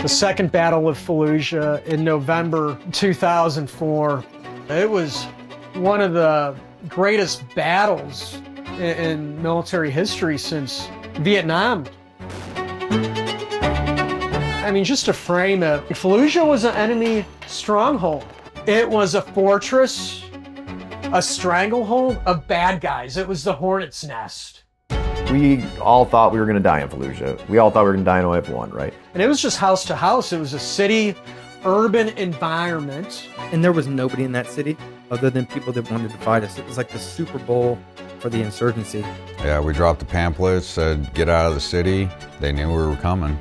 The Second Battle of Fallujah in November 2004. It was one of the greatest battles in military history since Vietnam. I mean, just to frame it, Fallujah was an enemy stronghold. It was a fortress, a stranglehold of bad guys. It was the hornet's nest. We all thought we were going to die in Fallujah. We all thought we were going to die in OF1, right? And it was just house to house. It was a city, urban environment. And there was nobody in that city other than people that wanted to fight us. It was like the Super Bowl for the insurgency. Yeah, we dropped the pamphlets, said get out of the city. They knew we were coming.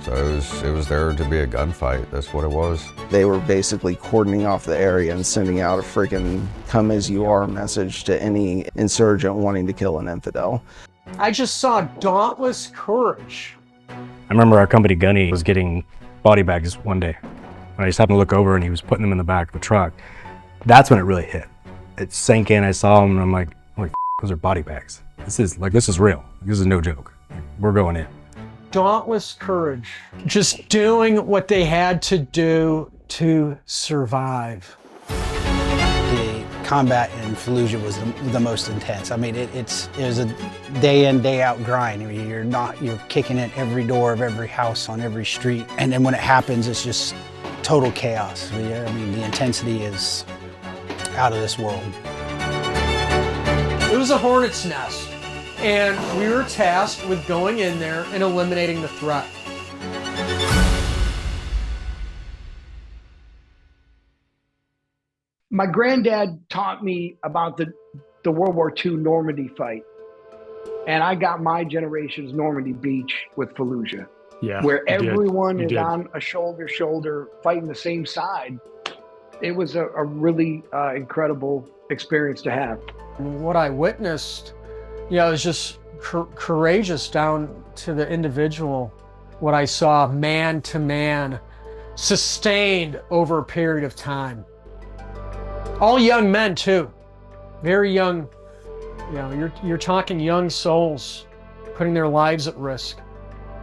So it was there to be a gunfight. That's what it was. They were basically cordoning off the area and sending out a freaking come as you are message to any insurgent wanting to kill an infidel. I just saw dauntless courage. I remember our company gunny was getting body bags one day. I just happened to look over and he was putting them in the back of the truck. That's when it really hit. It sank in, I saw him and I'm like, holy f***, those are body bags. This is real. This is no joke. We're going in. Dauntless courage. Just doing what they had to do to survive. The combat in Fallujah was the most intense. I mean, it was a day in, day out grind. I mean, you're kicking at every door of every house on every street. And then when it happens, it's just total chaos. I mean, the intensity is out of this world. It was a hornet's nest. And we were tasked with going in there and eliminating the threat. My granddad taught me about the World War II Normandy fight. And I got my generation's Normandy Beach with Fallujah. Yeah, where everyone is on a shoulder fighting the same side. It was a really incredible experience to have. What I witnessed, it was just courageous down to the individual. What I saw man to man, sustained over a period of time. All young men too, very young. You're talking young souls putting their lives at risk.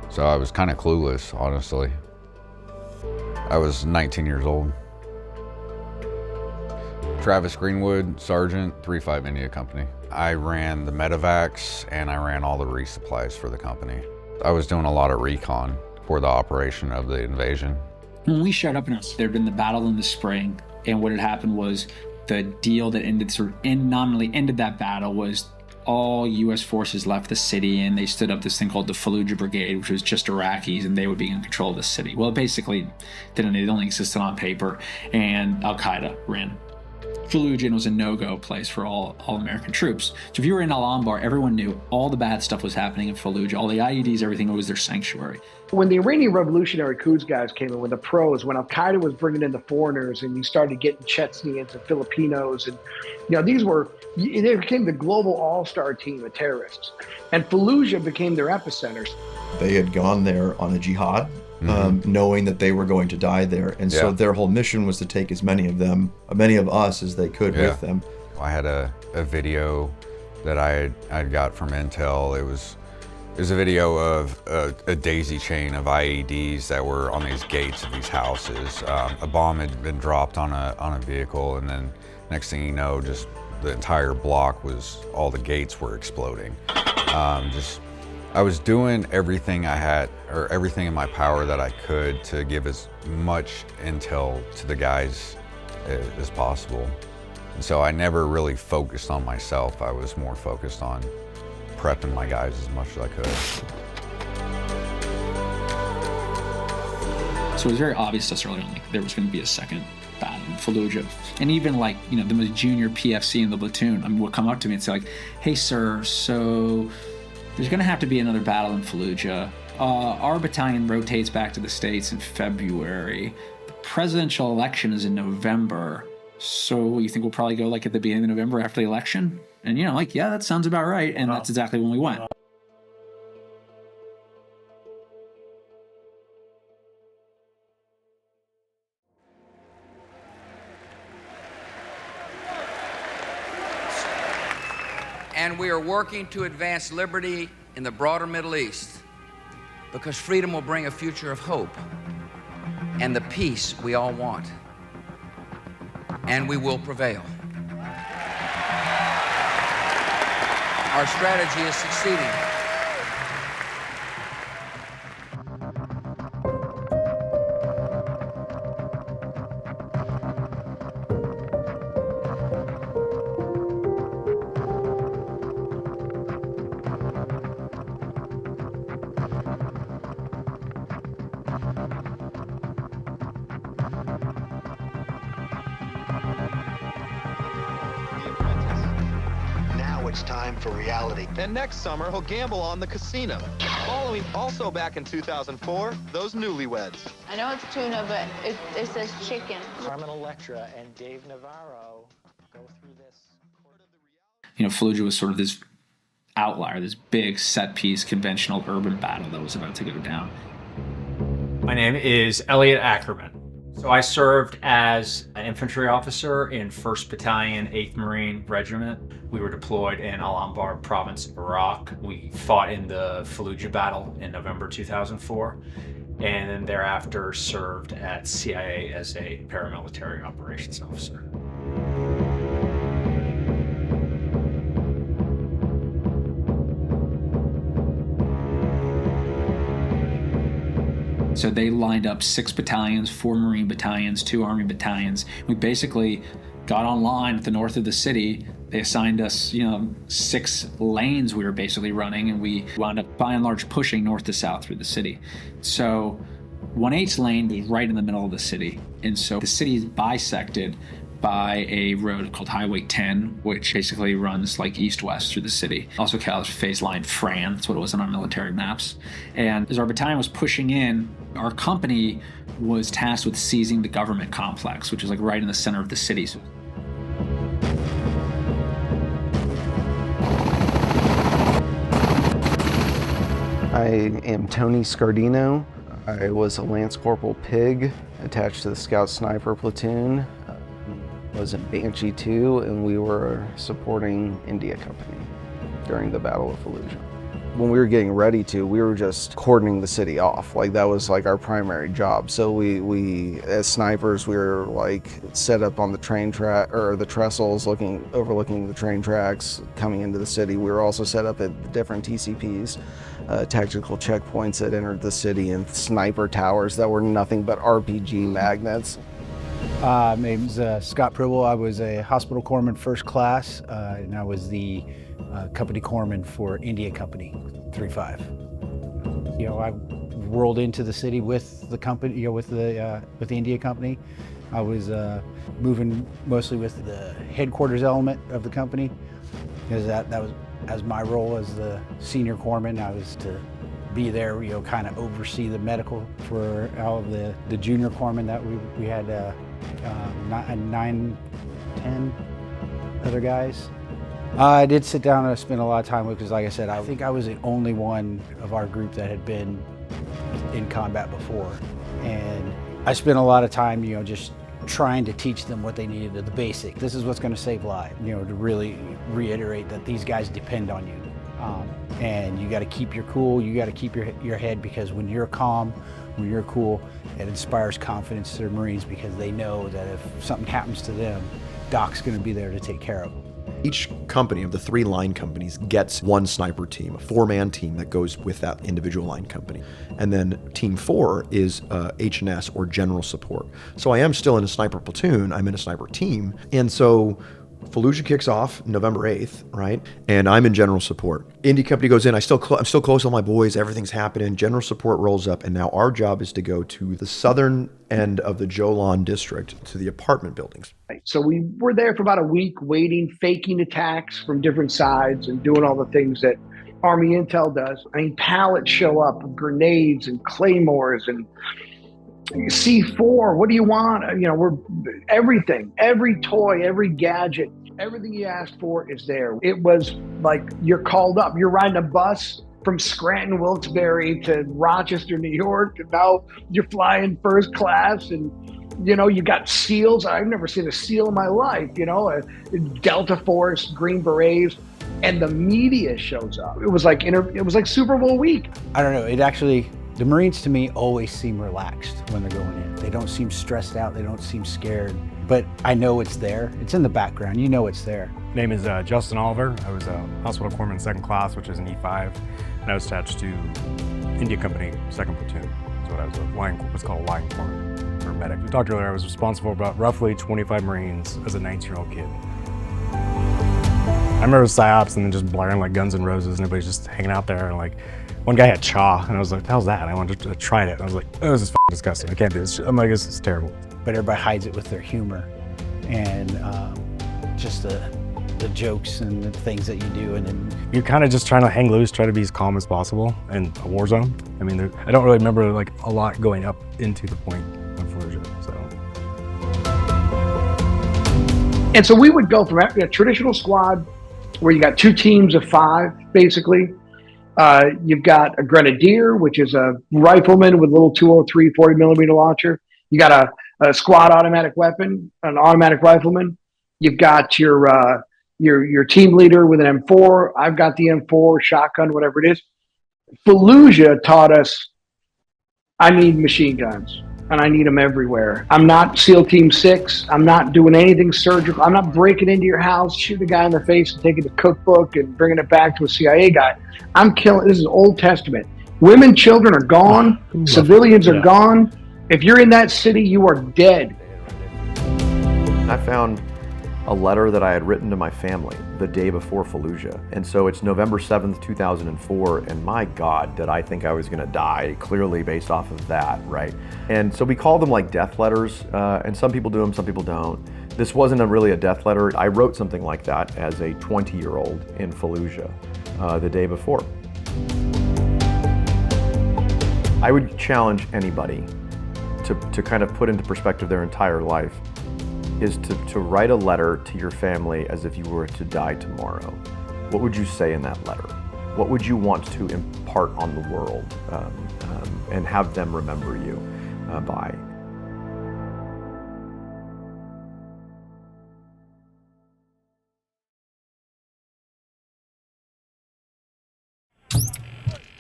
So I was kind of clueless, honestly. I was 19 years old. Travis Greenwood, Sergeant, 3-5 India Company. I ran the Medevacs and I ran all the resupplies for the company. I was doing a lot of recon for the operation of the invasion. When we showed up, there'd been the battle in the spring, and what had happened was the deal that nominally ended that battle was all U.S. forces left the city and they stood up this thing called the Fallujah Brigade, which was just Iraqis, and they would be in control of the city. Well, it basically didn't. It only existed on paper, and Al-Qaeda ran Fallujah was a no-go place for all American troops. So if you were in Al-Anbar, everyone knew all the bad stuff was happening in Fallujah. All the IEDs, everything was their sanctuary. When the Iranian Revolutionary Coups guys came in with the pros, when Al-Qaeda was bringing in the foreigners and you started getting Chechens and Filipinos, and they became the global all-star team of terrorists. And Fallujah became their epicenters. They had gone there on a jihad, knowing that they were going to die there. And so their whole mission was to take as many of us as they could with them. I had a video that I got from Intel. It was a video of a daisy chain of IEDs that were on these gates of these houses. A bomb had been dropped on a vehicle, and then next thing you know, just the entire block all the gates were exploding. I was doing everything I had, or everything in my power that I could to give as much intel to the guys as possible. And so I never really focused on myself. I was more focused on prepping my guys as much as I could. So it was very obvious to us early on, there was going to be a second battle in Fallujah. And even the most junior PFC in the platoon would come up to me and say hey sir, so there's going to have to be another battle in Fallujah. Our battalion rotates back to the States in February. The presidential election is in November. So you think we'll probably go at the beginning of November after the election? And yeah, that sounds about right. And that's exactly when we went. And we are working to advance liberty in the broader Middle East. because freedom will bring a future of hope and the peace we all want. And we will prevail. Our strategy is succeeding. It's time for reality. And next summer, he'll gamble on the casino. Following also back in 2004, those newlyweds. I know it's tuna, but it says chicken. Carmen Electra and Dave Navarro go through this. Fallujah was sort of this outlier, this big set piece, conventional urban battle that was about to go down. My name is Elliot Ackerman. So I served as an infantry officer in 1st Battalion, 8th Marine Regiment. We were deployed in Al-Anbar province, Iraq. We fought in the Fallujah battle in November 2004, and then thereafter served at CIA as a paramilitary operations officer. So they lined up 6 battalions, 4 Marine battalions, 2 Army battalions. We basically got online at the north of the city. They assigned us, 6 lanes we were basically running, and we wound up by and large pushing north to south through the city. So 1/8 lane was right in the middle of the city. And so the city is bisected by a road called Highway 10, which basically runs like east-west through the city. Also called Phase Line Fran, that's what it was on our military maps. And as our battalion was pushing in, our company was tasked with seizing the government complex, which is like right in the center of the city. I am Tony Scardino. I was a Lance Corporal Pig attached to the Scout Sniper Platoon. Was in Banshee 2, and we were supporting India Company during the Battle of Fallujah. When we were getting ready to, we were just cordoning the city off. Like that was like our primary job. So we as snipers, we were like set up on the train track or the trestles, overlooking the train tracks coming into the city. We were also set up at the different TCPs, tactical checkpoints that entered the city, and sniper towers that were nothing but RPG magnets. My name's Scott Pribble. I was a hospital corpsman 1st class, and I was the company corpsman for India Company 3-5. I rolled into the city with the company, with the India Company. I was moving mostly with the headquarters element of the company, because that was as my role as the senior corpsman. I was to be there, kind of oversee the medical for all of the junior corpsmen that we had 9, 10 other guys. I did sit down and spend a lot of time with, because like I said, I think I was the only one of our group that had been in combat before. And I spent a lot of time, just trying to teach them what they needed, the basic. This is what's going to save lives, to really reiterate that these guys depend on you. And you got to keep your cool, you got to keep your head, because when you're calm, when you're cool, it inspires confidence to the Marines, because they know that if something happens to them, Doc's going to be there to take care of them. Each company of the 3 line companies gets 1 sniper team, a 4-man team that goes with that individual line company. And then team 4 is H&S, or general support. So I am still in a sniper platoon, I'm in a sniper team. And so Fallujah kicks off November 8th, right? And I'm in general support. Indy Company goes in, I'm still close to all my boys, everything's happening. General support rolls up, and now our job is to go to the southern end of the Jolan district, to the apartment buildings. So we were there for about a week, waiting, faking attacks from different sides and doing all the things that Army Intel does. I mean, pallets show up with grenades and claymores and C4, what do you want? We're everything, every toy, every gadget, everything you asked for is there. It was like you're called up. You're riding a bus from Scranton, Wilkes-Barre to Rochester, New York, and now you're flying 1st class, and you got SEALs. I've never seen a SEAL in my life. A Delta Force, Green Berets, and the media shows up. It was like Super Bowl week. I don't know. It actually The Marines to me always seem relaxed when they're going in. They don't seem stressed out, they don't seem scared, but I know it's there. It's in the background, you know it's there. Name is Justin Oliver. I was a hospital corpsman second class, which is an E5, and I was attached to India Company second platoon. So I was what's called a line corps or medic. We talked earlier, I was responsible for about roughly 25 Marines as a 19-year-old kid. I remember psyops and then just blaring like Guns N' Roses and everybody's just hanging out there and like, one guy had chaw, and I was like, how's that? And I wanted to try it. And I was like, oh, this is f***ing disgusting. I can't do this. I'm like, this is terrible. But everybody hides it with their humor and just the jokes and the things that you do. And then you're kind of just trying to hang loose, try to be as calm as possible in a war zone. I mean, I don't really remember like a lot going up into the point of Fallujah, so. And so we would go from a traditional squad where you got 2 teams of 5, basically. You've got a grenadier, which is a rifleman with a little 203 40 millimeter launcher. You got a squad automatic weapon, an automatic rifleman. You've got your team leader with an M4. I've got the M4, shotgun, whatever it is. Fallujah taught us I need machine guns, and I need them everywhere. I'm not SEAL Team 6. I'm not doing anything surgical. I'm not breaking into your house, shooting a guy in the face and taking the cookbook and bringing it back to a CIA guy. I'm killing. This is Old Testament. Women, children are gone. Civilians are gone. If you're in that city, you are dead. I found a letter that I had written to my family the day before Fallujah. And so it's November 7th, 2004, and my God, did I think I was gonna die, clearly based off of that, right? And so we call them like death letters, and some people do them, some people don't. This wasn't really a death letter. I wrote something like that as a 20-year-old in Fallujah the day before. I would challenge anybody to kind of put into perspective their entire life is to write a letter to your family as if you were to die tomorrow. What would you say in that letter? What would you want to impart on the world and have them remember you by?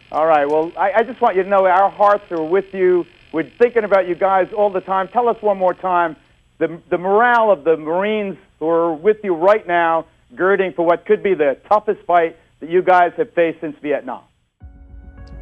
All right, well, I just want you to know our hearts are with you. We're thinking about you guys all the time. Tell us one more time, the morale of the Marines who are with you right now, girding for what could be the toughest fight that you guys have faced since Vietnam.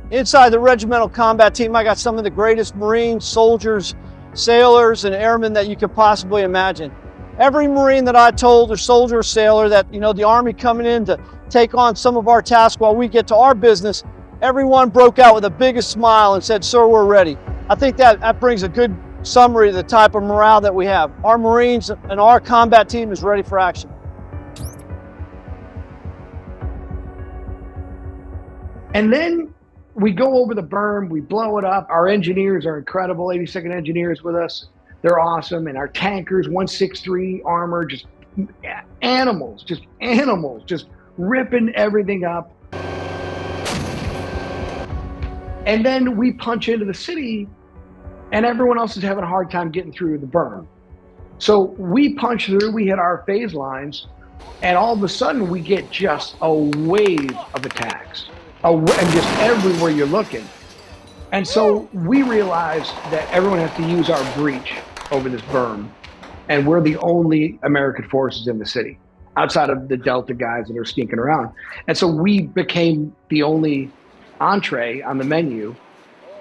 Inside the regimental combat team, I got some of the greatest Marines, soldiers, sailors, and airmen that you could possibly imagine. Every Marine that I told, or soldier or sailor, that, you know, the Army coming in to take on some of our tasks while we get to our business, everyone broke out with the biggest smile and said, "Sir, we're ready." I think that brings a good summary of the type of morale that we have. Our Marines and our combat team is ready for action. And then we go over the berm, we blow it up. Our engineers are incredible, 82nd engineers with us. They're awesome. And our tankers, 163 armor, just animals, just ripping everything up. And then we punch into the city and everyone else is having a hard time getting through the berm. So we punch through, we hit our phase lines, and all of a sudden we get just a wave of attacks. And just everywhere you're looking. And so we realized that everyone has to use our breach over this berm. And we're the only American forces in the city, outside of the Delta guys that are sneaking around. And so we became the only entree on the menu.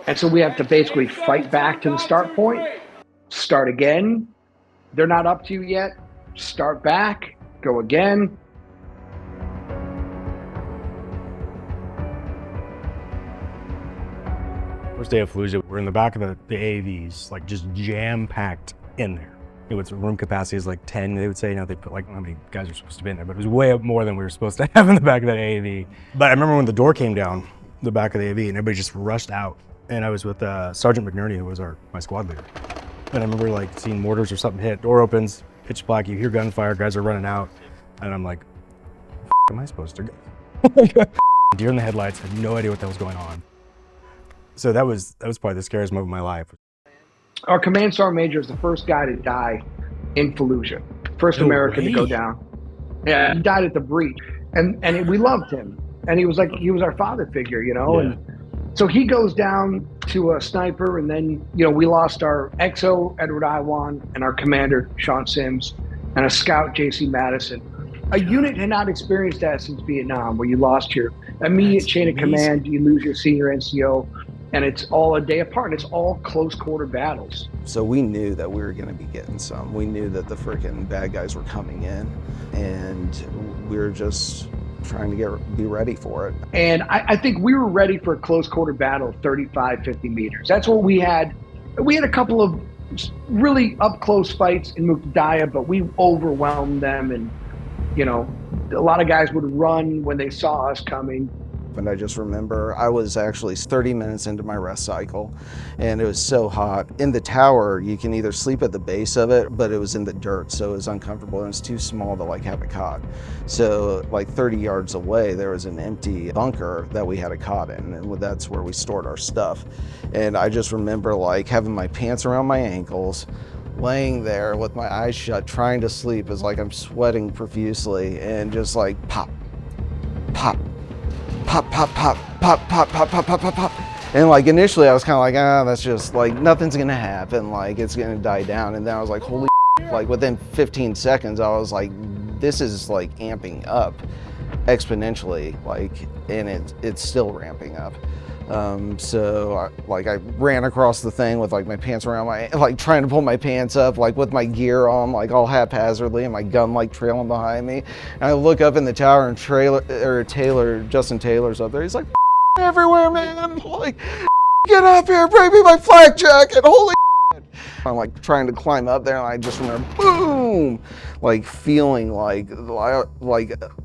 And so we have to basically fight back to the start point, start again. They're not up to you yet. Start back, go again. First day of Fallujah, we're in the back of the AAVs, like just jam-packed in there. You know, its room capacity is like 10, they would say. You know, they put like how many guys are supposed to be in there, but it was way more than we were supposed to have in the back of that AAV. But I remember when the door came down, the back of the AAV, and everybody just rushed out. And I was with Sergeant McNerney, who was my squad leader. And I remember like seeing mortars or something hit, door opens, pitch black, you hear gunfire, guys are running out. And I'm like, am I supposed to go? Deer in the headlights, had no idea what the hell was going on. So that was probably the scariest moment of my life. Our command sergeant major is the first guy to die in Fallujah. First American to go down. Yeah, he died at the breach. And we loved him. And he was our father figure, you know? Yeah. And so he goes down to a sniper, and then we lost our XO Edward Iwan and our commander Sean Sims and a scout JC Madison. A unit had not experienced that since Vietnam, where you lost your immediate chain of command, you lose your senior NCO, and it's all a day apart. It's all close quarter battles. So we knew that we were going to be getting some. We knew that the freaking bad guys were coming in, and we were just trying to be ready for it. And I think we were ready for a close quarter battle of 35, 50 meters. That's what we had. We had a couple of really up close fights in Mukdaya, but we overwhelmed them, and a lot of guys would run when they saw us coming. And I just remember I was actually 30 minutes into my rest cycle, and it was so hot. In the tower, you can either sleep at the base of it, but it was in the dirt, so it was uncomfortable, and it's too small to have a cot. So 30 yards away, there was an empty bunker that we had a cot in, and that's where we stored our stuff. And I just remember having my pants around my ankles, laying there with my eyes shut, trying to sleep as I'm sweating profusely, and just pop, pop, pop, pop, pop, pop, pop, pop, pop, pop, pop, pop. And initially I was kind of that's just nothing's gonna happen, it's gonna die down. And then I was like, holy within 15 seconds I was like, this is amping up exponentially, and it's still ramping up. So I ran across the thing with my pants around my, trying to pull my pants up, with my gear on, all haphazardly, and my gun trailing behind me. And I look up in the tower, and Justin Taylor's up there. He's like, everywhere, man. Get up here, bring me my flak jacket. Holy I'm trying to climb up there, and I just remember, boom, feeling like a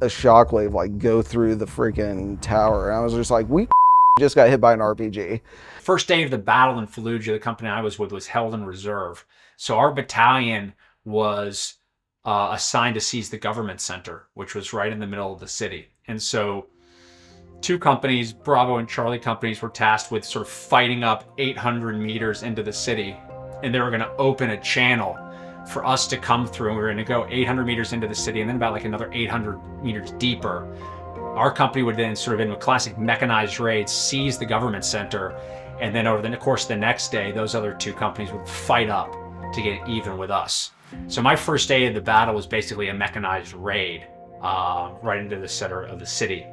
shockwave go through the freaking tower. And I was just like, we just got hit by an RPG. First day of the battle in Fallujah, the company I was with was held in reserve. So our battalion was assigned to seize the government center, which was right in the middle of the city. And so two companies, Bravo and Charlie companies, were tasked with sort of fighting up 800 meters into the city. And they were going to open a channel for us to come through. And we were going to go 800 meters into the city, and then about another 800 meters deeper. Our company would then sort of, in a classic mechanized raid, seize the government center. And then over the course of the next day, those other two companies would fight up to get even with us. So my first day of the battle was basically a mechanized raid right into the center of the city.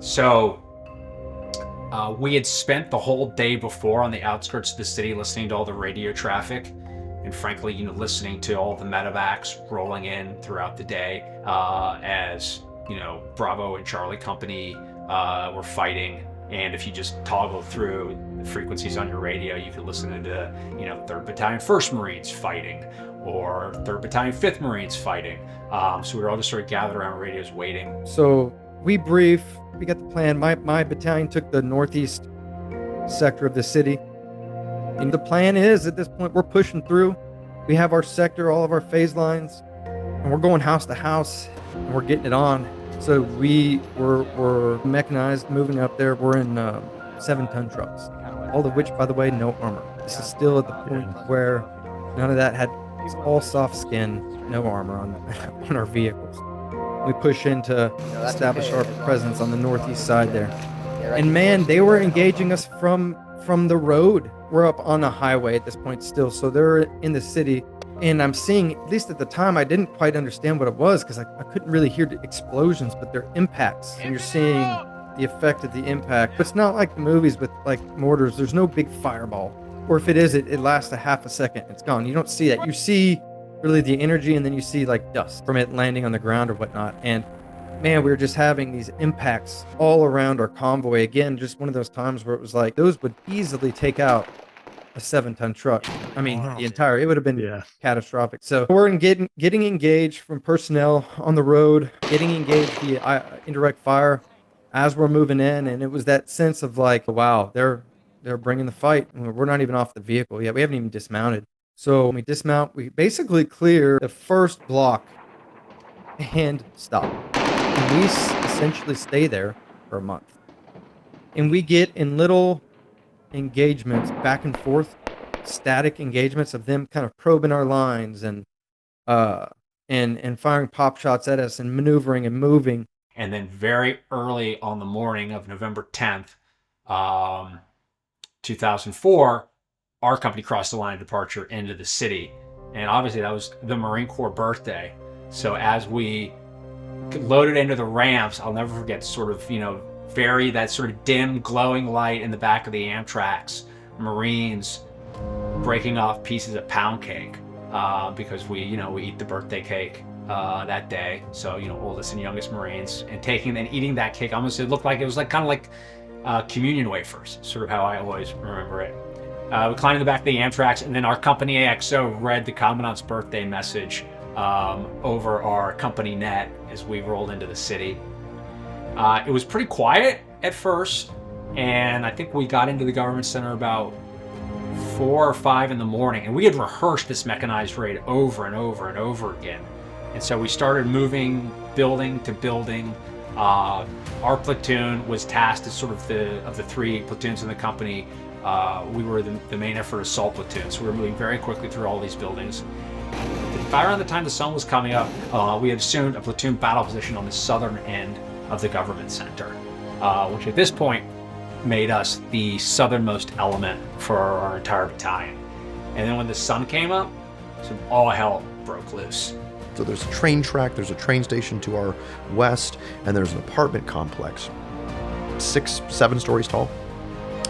So we had spent the whole day before on the outskirts of the city listening to all the radio traffic, and frankly, listening to all the Medevacs rolling in throughout the day as Bravo and Charlie company were fighting. And if you just toggle through the frequencies on your radio, you could listen to 3rd Battalion 1st Marines fighting, or 3rd Battalion 5th Marines fighting. So we were all just sort of gathered around radios waiting. So we brief, we got the plan. My battalion took the northeast sector of the city. And the plan is, at this point, we're pushing through. We have our sector, all of our phase lines, and we're going house to house, and we're getting it on. So we're mechanized, moving up there. We're in 7-ton trucks, all of which, by the way, no armor. This is still at the point where none of that had, it's all soft skin, no armor on our vehicles. We push in to establish our presence on the northeast side there. And man, they were engaging us from the road. We're up on a highway at this point still, so they're in the city. And I'm seeing, at least at the time, I didn't quite understand what it was because I couldn't really hear the explosions, but they're impacts. And you're seeing the effect of the impact. But it's not like the movies with mortars. There's no big fireball. Or if it is, it lasts a half a second. It's gone. You don't see that. You see really the energy, and then you see dust from it landing on the ground or whatnot. And man, we were just having these impacts all around our convoy. Again, just one of those times where it was those would easily take out a 7-ton truck. I mean, the entire, it would have been catastrophic. So we're getting engaged from personnel on the road, getting engaged via indirect fire as we're moving in. And it was that sense of wow, they're bringing the fight. We're not even off the vehicle yet. We haven't even dismounted. So when we dismount, we basically clear the first block and stop. And we essentially stay there for a month. And we get in little engagements back and forth, static engagements of them kind of probing our lines and firing pop shots at us and maneuvering and moving. And then very early on the morning of November 10th, 2004, our company crossed the line of departure into the city. And obviously that was the Marine Corps birthday. So as we loaded into the ramps, I'll never forget sort of, very that sort of dim glowing light in the back of the Amtraks, Marines breaking off pieces of pound cake because we eat the birthday cake that day. So, oldest and youngest Marines, and taking and eating that cake, almost it looked like it was like kind of like communion wafers, sort of how I always remember it. We climbed in the back of the Amtraks, and then our company AXO read the Commandant's birthday message over our company net as we rolled into the city. It was pretty quiet at first, and I think we got into the government center about 4 or 5 in the morning, and we had rehearsed this mechanized raid over and over and over again. And so we started moving building to building. Our platoon was tasked as sort of the 3 platoons in the company. We were the main effort assault platoon, so we were moving very quickly through all these buildings. By around the time the sun was coming up, we had assumed a platoon battle position on the southern end of the government center, which at this point made us the southernmost element for our entire battalion. And then when the sun came up, so all hell broke loose. So there's a train track, there's a train station to our west, and there's an apartment complex, 6-7 stories tall.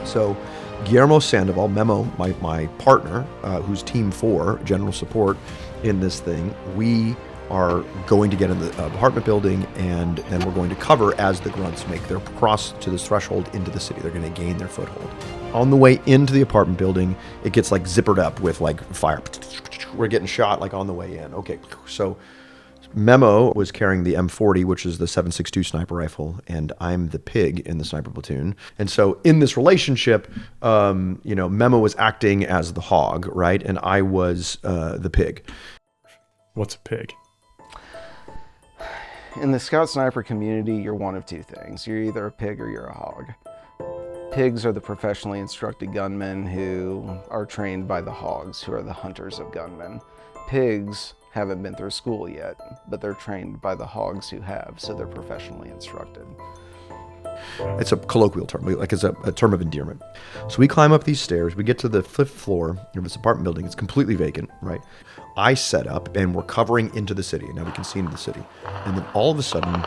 So Guillermo Sandoval, Memo, my partner, who's Team 4, General Support in this thing, we are going to get in the apartment building, and then we're going to cover as the grunts make their cross to this threshold into the city. They're going to gain their foothold. On the way into the apartment building, it gets like zippered up with like fire. We're getting shot like on the way in. Okay, so Memo was carrying the M40, which is the 7.62 sniper rifle, and I'm the pig in the sniper platoon. And so in this relationship, Memo was acting as the hog, right? And I was the pig. What's a pig? In the scout sniper community, you're one of 2 things. You're either a pig or you're a hog. Pigs are the professionally instructed gunmen who are trained by the hogs, who are the hunters of gunmen. Pigs haven't been through school yet, but they're trained by the hogs who have, so they're professionally instructed. It's a colloquial term, like it's a term of endearment. So we climb up these stairs, we get to the 5th floor of this apartment building. It's completely vacant, right? I set up, and we're covering into the city. Now we can see into the city. And then all of a sudden,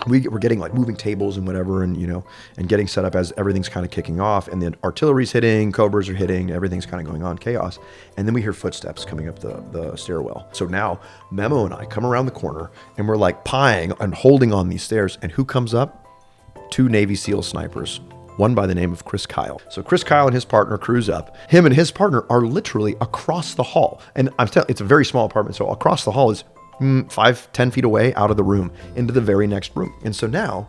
we're getting like moving tables and whatever, and and getting set up as everything's kind of kicking off, and then artillery's hitting, cobras are hitting, everything's kind of going on, chaos. And then we hear footsteps coming up the stairwell. So now Memo and I come around the corner, and we're like pieing and holding on these stairs, and who comes up? 2 Navy SEAL snipers, one by the name of Chris Kyle. So Chris Kyle and his partner cruise up. Him and his partner are literally across the hall. And I'm telling you, it's a very small apartment, so across the hall is 5-10 feet away out of the room into the very next room. And so now,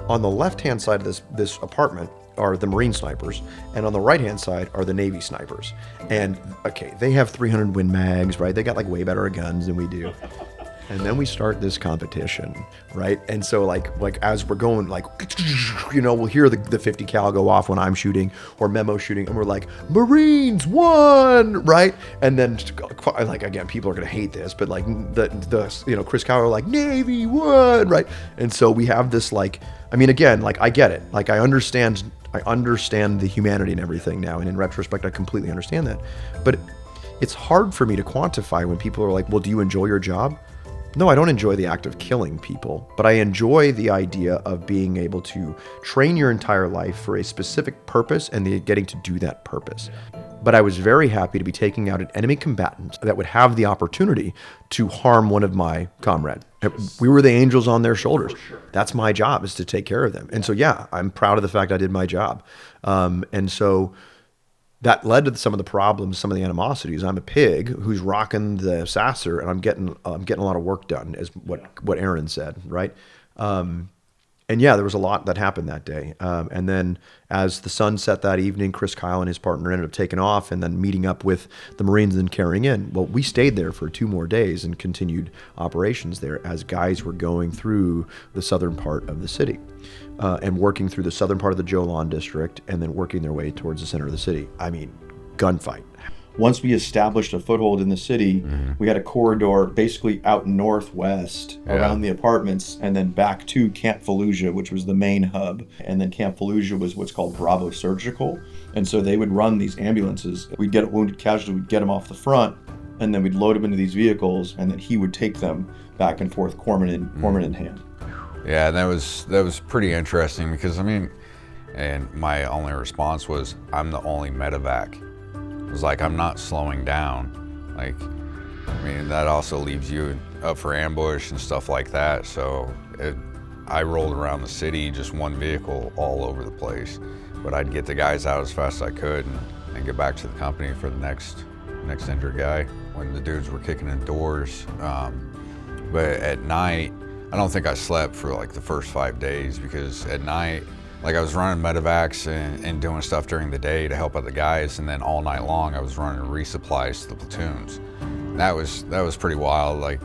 on the left-hand side of this apartment are the Marine snipers, and on the right-hand side are the Navy snipers. And okay, they have 300 Win mags, right? They got like way better guns than we do. And then we start this competition, right? And so like as we're going, like, we'll hear the 50 cal go off when I'm shooting or Memo shooting, and we're like, Marines won, right? And then like, again, people are gonna hate this, but like the Chris Kyle are like, Navy won, right? And so we have this like, I mean, again, like I get it, like I understand the humanity and everything now, and in retrospect, I completely understand that. But it's hard for me to quantify when people are like, well, do you enjoy your job? No, I don't enjoy the act of killing people, but I enjoy the idea of being able to train your entire life for a specific purpose and getting to do that purpose. But I was very happy to be taking out an enemy combatant that would have the opportunity to harm one of my comrades. We were the angels on their shoulders. That's my job, is to take care of them. And so, yeah, I'm proud of the fact I did my job. And so that led to some of the problems, some of the animosities. I'm a pig who's rocking the Sasser, and I'm getting a lot of work done, is what Aaron said, right? And yeah, there was a lot that happened that day. And then as the sun set that evening, Chris Kyle and his partner ended up taking off and then meeting up with the Marines and carrying in. Well, we stayed there for 2 more days and continued operations there as guys were going through the southern part of the city. And working through the southern part of the Jolan district, and then working their way towards the center of the city. I mean, gunfight. once we established a foothold in the city, we had a corridor basically out northwest around the apartments and then back to Camp Fallujah, which was the main hub. And then Camp Fallujah was what's called Bravo Surgical. And so they would run these ambulances. We'd get a wounded casualty, we'd get them off the front, and then we'd load them into these vehicles, and then he would take them back and forth, corpsmen in hand. Yeah, that was pretty interesting because, I mean, and my only response was, I'm the only medevac. It was like, I'm not slowing down. Like, I mean, that also leaves you up for ambush and stuff like that. So I rolled around the city, just one vehicle all over the place. But I'd get the guys out as fast as I could and get back to the company for the next injured guy when the dudes were kicking in doors. But at night, I don't think I slept for like the first 5 days because at night, like I was running medevacs and doing stuff during the day to help out the guys, and then all night long I was running resupplies to the platoons. That was pretty wild. Like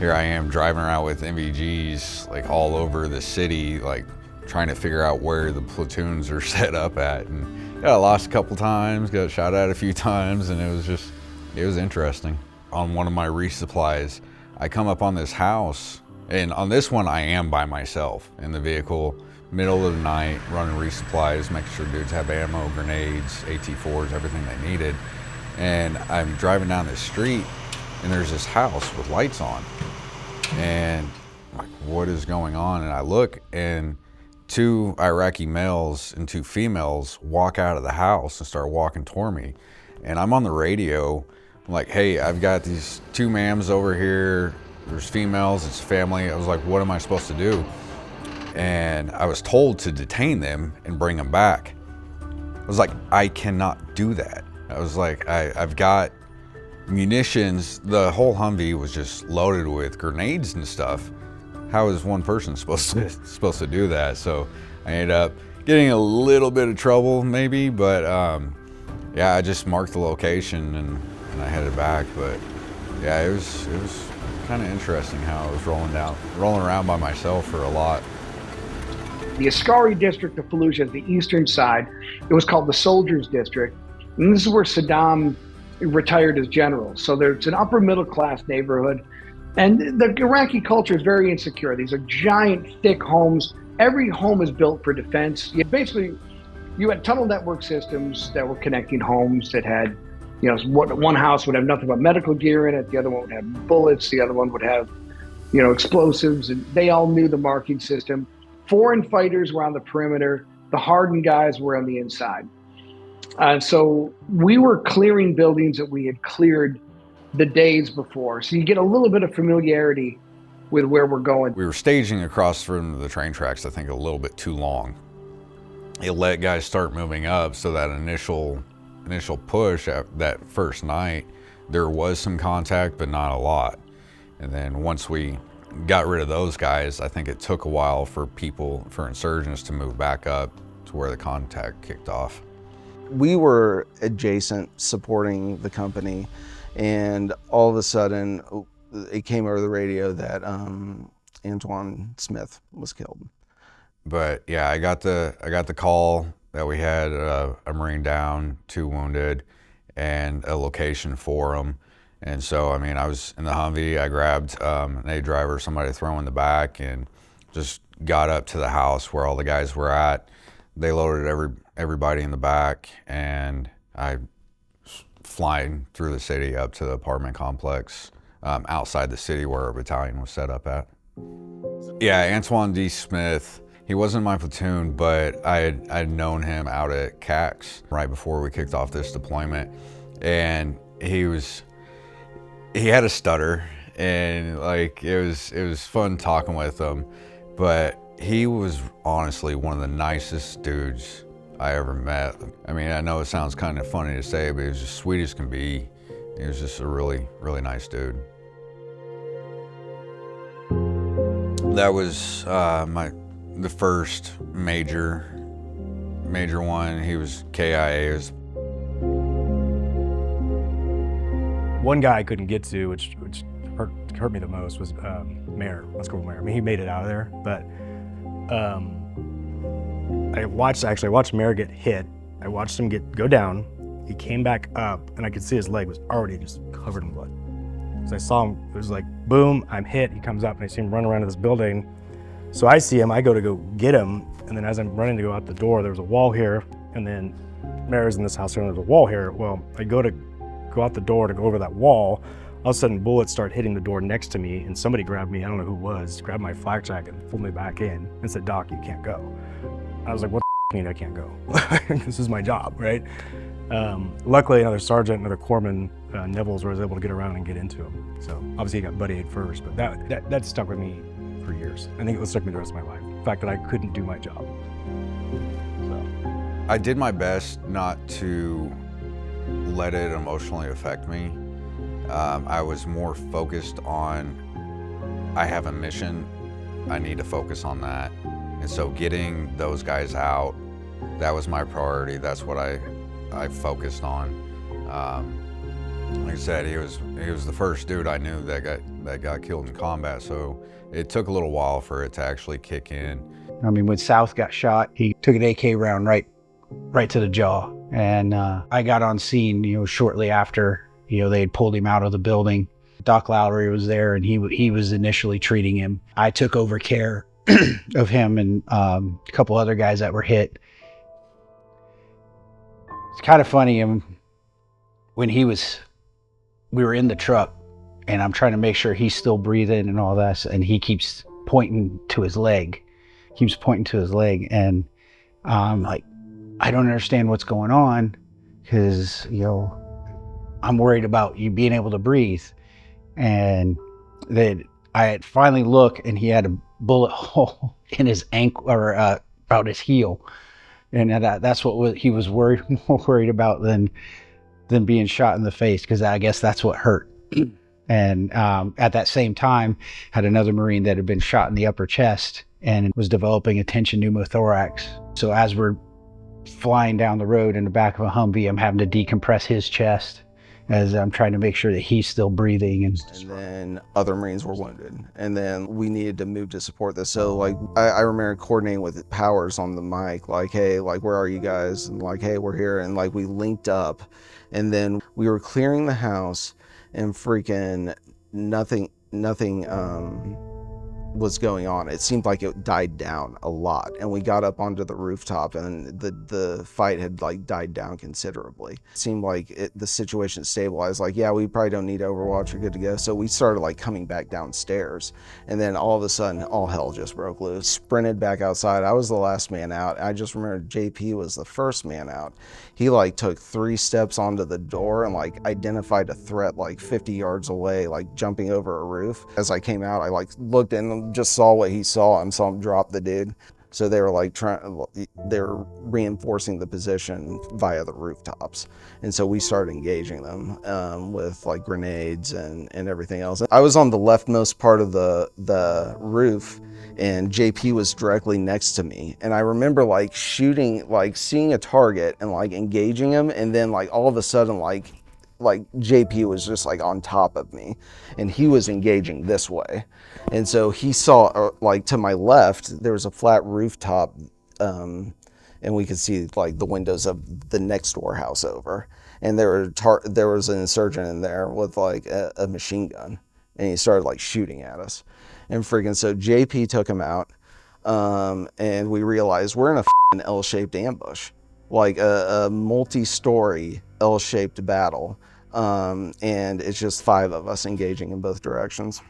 here I am driving around with MVGs like all over the city, like trying to figure out where the platoons are set up at, and got lost a couple times, got shot at a few times, and it was interesting. On one of my resupplies, I come up on this house, and on this one I am by myself in the vehicle, middle of the night, running resupplies, making sure dudes have ammo, grenades, AT-4s, everything they needed. And I'm driving down this street, and there's this house with lights on. And I'm like, what is going on? And I look, and 2 Iraqi males and 2 females walk out of the house and start walking toward me. And I'm on the radio, I'm like, hey, I've got these 2 mams over here, there's females, it's family. I was like, what am I supposed to do? And I was told to detain them and bring them back. I was like, I cannot do that. I was like, I've got munitions. The whole Humvee was just loaded with grenades and stuff. How is one person supposed to do that? So I ended up getting a little bit of trouble maybe, but yeah, I just marked the location and I headed back. But yeah, it was kind of interesting how I was rolling around by myself for a lot. The Askari district of Fallujah is the eastern side. It was called the Soldiers District. And this is where Saddam retired as general. So there's an upper middle class neighborhood. And the Iraqi culture is very insecure. These are giant, thick homes. Every home is built for defense. You had tunnel network systems that were connecting homes that had, one house would have nothing but medical gear in it. The other one would have bullets. The other one would have, explosives. And they all knew the marking system. Foreign fighters were on the perimeter. The hardened guys were on the inside. So we were clearing buildings that we had cleared the days before. So you get a little bit of familiarity with where we're going. We were staging across from the train tracks, I think, a little bit too long. It let guys start moving up, so that initial push that first night, there was some contact, but not a lot. And then once we got rid of those guys, I think it took a while for insurgents to move back up to where the contact kicked off. We were adjacent supporting the company, and all of a sudden it came over the radio that Antoine Smith was killed. But yeah, I got the call that we had a Marine down, 2 wounded, and a location for them. And so, I mean, I was in the Humvee, I grabbed an A driver, somebody to throw in the back, and just got up to the house where all the guys were at. They loaded everybody in the back, and I flying through the city up to the apartment complex outside the city where our battalion was set up at. Yeah, Antoine D. Smith, he wasn't my platoon, but I'd known him out at CAX right before we kicked off this deployment, and he had a stutter, and like it was fun talking with him, but he was honestly one of the nicest dudes I ever met. I mean, I know it sounds kind of funny to say, but he was just sweet as can be. He was just a really, really nice dude. That was the first major one. He was KIA. One guy I couldn't get to, which hurt me the most, was Mayor. Let's go with Mayor. I mean, he made it out of there, but I watched Mayor get hit. I watched him go down. He came back up, and I could see his leg was already just covered in blood. So I saw him, it was like, boom, I'm hit. He comes up, and I see him run around to this building. So I see him, I go to go get him, and then as I'm running to go out the door, there was a wall here, and then Mary's in this house here, and there's a wall here. Well, I go out the door to go over that wall. All of a sudden, bullets start hitting the door next to me, and somebody grabbed me, I don't know who it was, grabbed my flak jacket and pulled me back in and said, "Doc, you can't go." I was like, "What the mean I can't go?" This is my job, right? Luckily, another sergeant, another corpsman, Nibbles, was able to get around and get into him. So obviously he got buddy-aid first, but that stuck with me for years. I think it stuck me the rest of my life. The fact that I couldn't do my job. So I did my best not to let it emotionally affect me. I was more focused on, I have a mission, I need to focus on that. And so getting those guys out, that was my priority. That's what I focused on. Like I said, he was the first dude I knew that got killed in combat. So it took a little while for it to actually kick in. I mean, when South got shot, he took an AK round right to the jaw. And I got on scene, shortly after, they had pulled him out of the building. Doc Lowry was there, and he was initially treating him. I took over care of him and a couple other guys that were hit. It's kind of funny. When we were in the truck, and I'm trying to make sure he's still breathing and all that, and he keeps pointing to his leg. And I'm like, I don't understand what's going on, because, I'm worried about you being able to breathe. And then I had finally looked, and he had a bullet hole in his ankle, or about his heel. And that's what he was more worried about than being shot in the face, because I guess that's what hurt. And at that same time, had another Marine that had been shot in the upper chest and was developing a tension pneumothorax. So as we're flying down the road in the back of a Humvee, I'm having to decompress his chest as I'm trying to make sure that he's still breathing. And then other Marines were wounded, and then we needed to move to support this. So like I remember coordinating with Powers on the mic, like, hey, like, where are you guys? And like, hey, we're here. And like we linked up, and then we were clearing the house, and freaking nothing was going on. It seemed like it died down a lot, and we got up onto the rooftop, and the fight had like died down considerably. It seemed like the situation stabilized. Like, yeah, we probably don't need Overwatch, we're good to go. So we started like coming back downstairs, and then all of a sudden all hell just broke loose. Sprinted back outside. I was the last man out. I just remember JP was the first man out. He like took 3 steps onto the door and like identified a threat like 50 yards away, like jumping over a roof. As I came out, I like looked in, just saw what he saw, and saw him drop the dude. So they were like they're reinforcing the position via the rooftops. And so we started engaging them with like grenades and everything else. I was on the leftmost part of the roof, and JP was directly next to me. And I remember like shooting, like seeing a target and like engaging him. And then like all of a sudden, like JP was just like on top of me, and he was engaging this way. And so he saw like to my left, there was a flat rooftop, and we could see like the windows of the next door house over. And there was an insurgent in there with like a machine gun, and he started like shooting at us. And freaking, so JP took him out, and we realized we're in a L-shaped ambush, like a multi-story L-shaped battle. And it's just 5 of us engaging in both directions.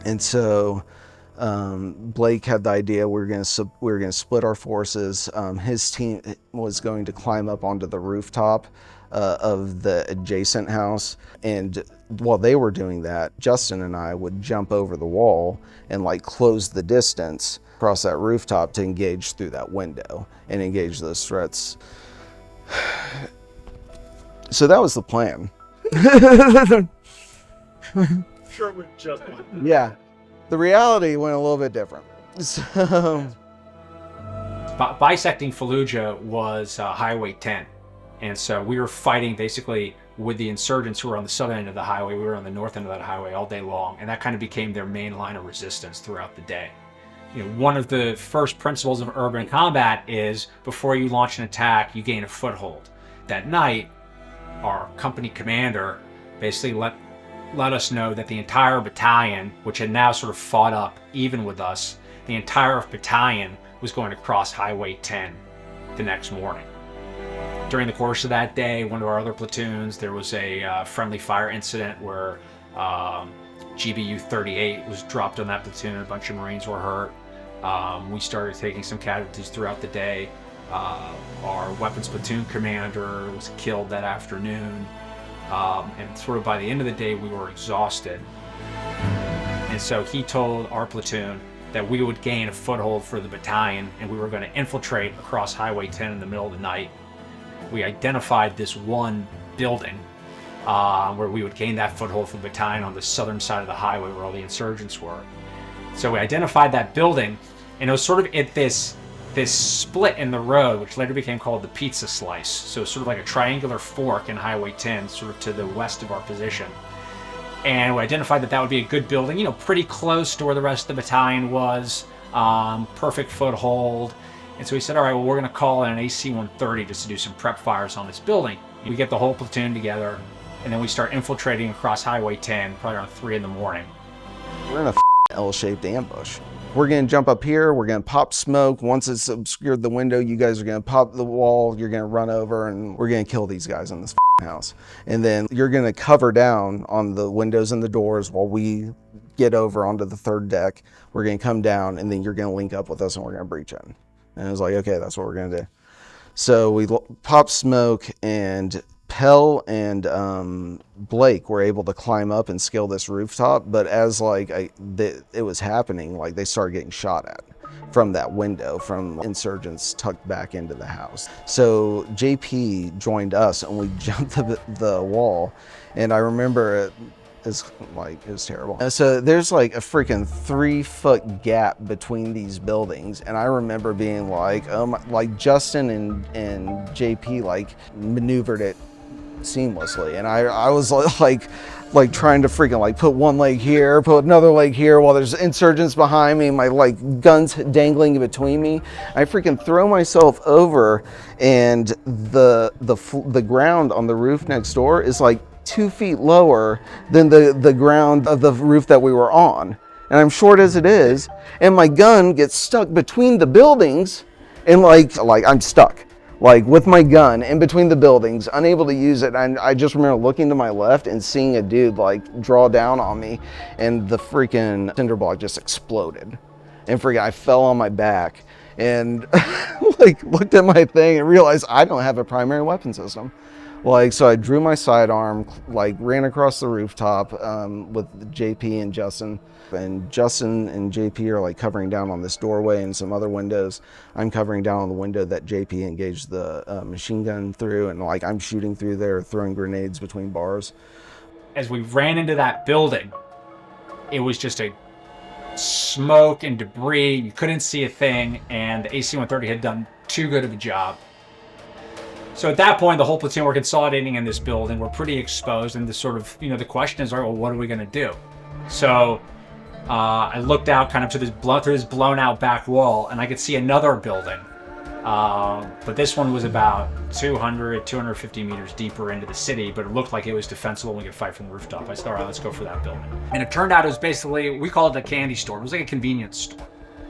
And so Blake had the idea we were going to split our forces. His team was going to climb up onto the rooftop of the adjacent house, and while they were doing that, Justin and I would jump over the wall and like close the distance across that rooftop to engage through that window and engage those threats. So that was the plan. Sure, with just one. Yeah, the reality went a little bit different. So bisecting Fallujah was Highway 10, and so we were fighting basically with the insurgents who were on the southern end of the highway. We were on the north end of that highway all day long, and that kind of became their main line of resistance throughout the day. One of the first principles of urban combat is before you launch an attack, you gain a foothold. That night, our company commander basically let us know that the entire battalion, which had now sort of fought up even with us, the entire battalion was going to cross Highway 10 the next morning. During the course of that day, one of our other platoons, there was a friendly fire incident where GBU 38 was dropped on that platoon. A bunch of Marines were hurt. We started taking some casualties throughout the day. Our weapons platoon commander was killed that afternoon. And sort of by the end of the day, we were exhausted. And so he told our platoon that we would gain a foothold for the battalion and we were going to infiltrate across Highway 10 in the middle of the night. We identified this one building where we would gain that foothold for the battalion on the southern side of the highway where all the insurgents were. So we identified that building, and it was sort of at this split in the road, which later became called the Pizza Slice. So sort of like a triangular fork in Highway 10, sort of to the west of our position. And we identified that that would be a good building, you know, pretty close to where the rest of the battalion was, perfect foothold. And so we said, all right, well, we're going to call in an AC-130 just to do some prep fires on this building. We get the whole platoon together, and then we start infiltrating across Highway 10, probably around 3 in the morning. We're in a L-shaped ambush. We're going to jump up here, we're going to pop smoke. Once it's obscured the window, you guys are going to pop the wall, you're going to run over, and we're going to kill these guys in this house. And then you're going to cover down on the windows and the doors while we get over onto the 3rd deck. We're going to come down, and then you're going to link up with us, and we're going to breach in. And it was like, okay, that's what we're going to do. So we pop smoke, and Pell and Blake were able to climb up and scale this rooftop, but as it was happening, like they started getting shot at from that window from insurgents tucked back into the house. So JP joined us and we jumped the wall, and I remember it was terrible. So there's like a freaking 3-foot gap between these buildings, and I remember being like, oh my, like Justin and JP like maneuvered it seamlessly, and I was like trying to freaking like put one leg here, put another leg here while there's insurgents behind me, my like guns dangling between me. I freaking throw myself over, and the ground on the roof next door is like 2 feet lower than the ground of the roof that we were on, and I'm short as it is, and my gun gets stuck between the buildings, and like I'm stuck like with my gun in between the buildings, unable to use it. And I just remember looking to my left and seeing a dude like draw down on me, and the freaking cinder block just exploded, and freaking I fell on my back and like looked at my thing and realized I don't have a primary weapon system. Like, so I drew my sidearm, like ran across the rooftop with JP and Justin. And Justin and JP are like covering down on this doorway and some other windows. I'm covering down on the window that JP engaged the machine gun through, and like I'm shooting through there, throwing grenades between bars. As we ran into that building, it was just a smoke and debris. You couldn't see a thing, and the AC-130 had done too good of a job. So at that point, the whole platoon were consolidating in this building. We're pretty exposed, and the sort of, you know, the question is, all right, well, what are we going to do? So I looked out kind of to this blown out back wall, and I could see another building. But this one was about 250 meters deeper into the city, but it looked like it was defensible and we could fight from the rooftop. I said, all right, let's go for that building. And it turned out it was basically, we called it a candy store. It was like a convenience store.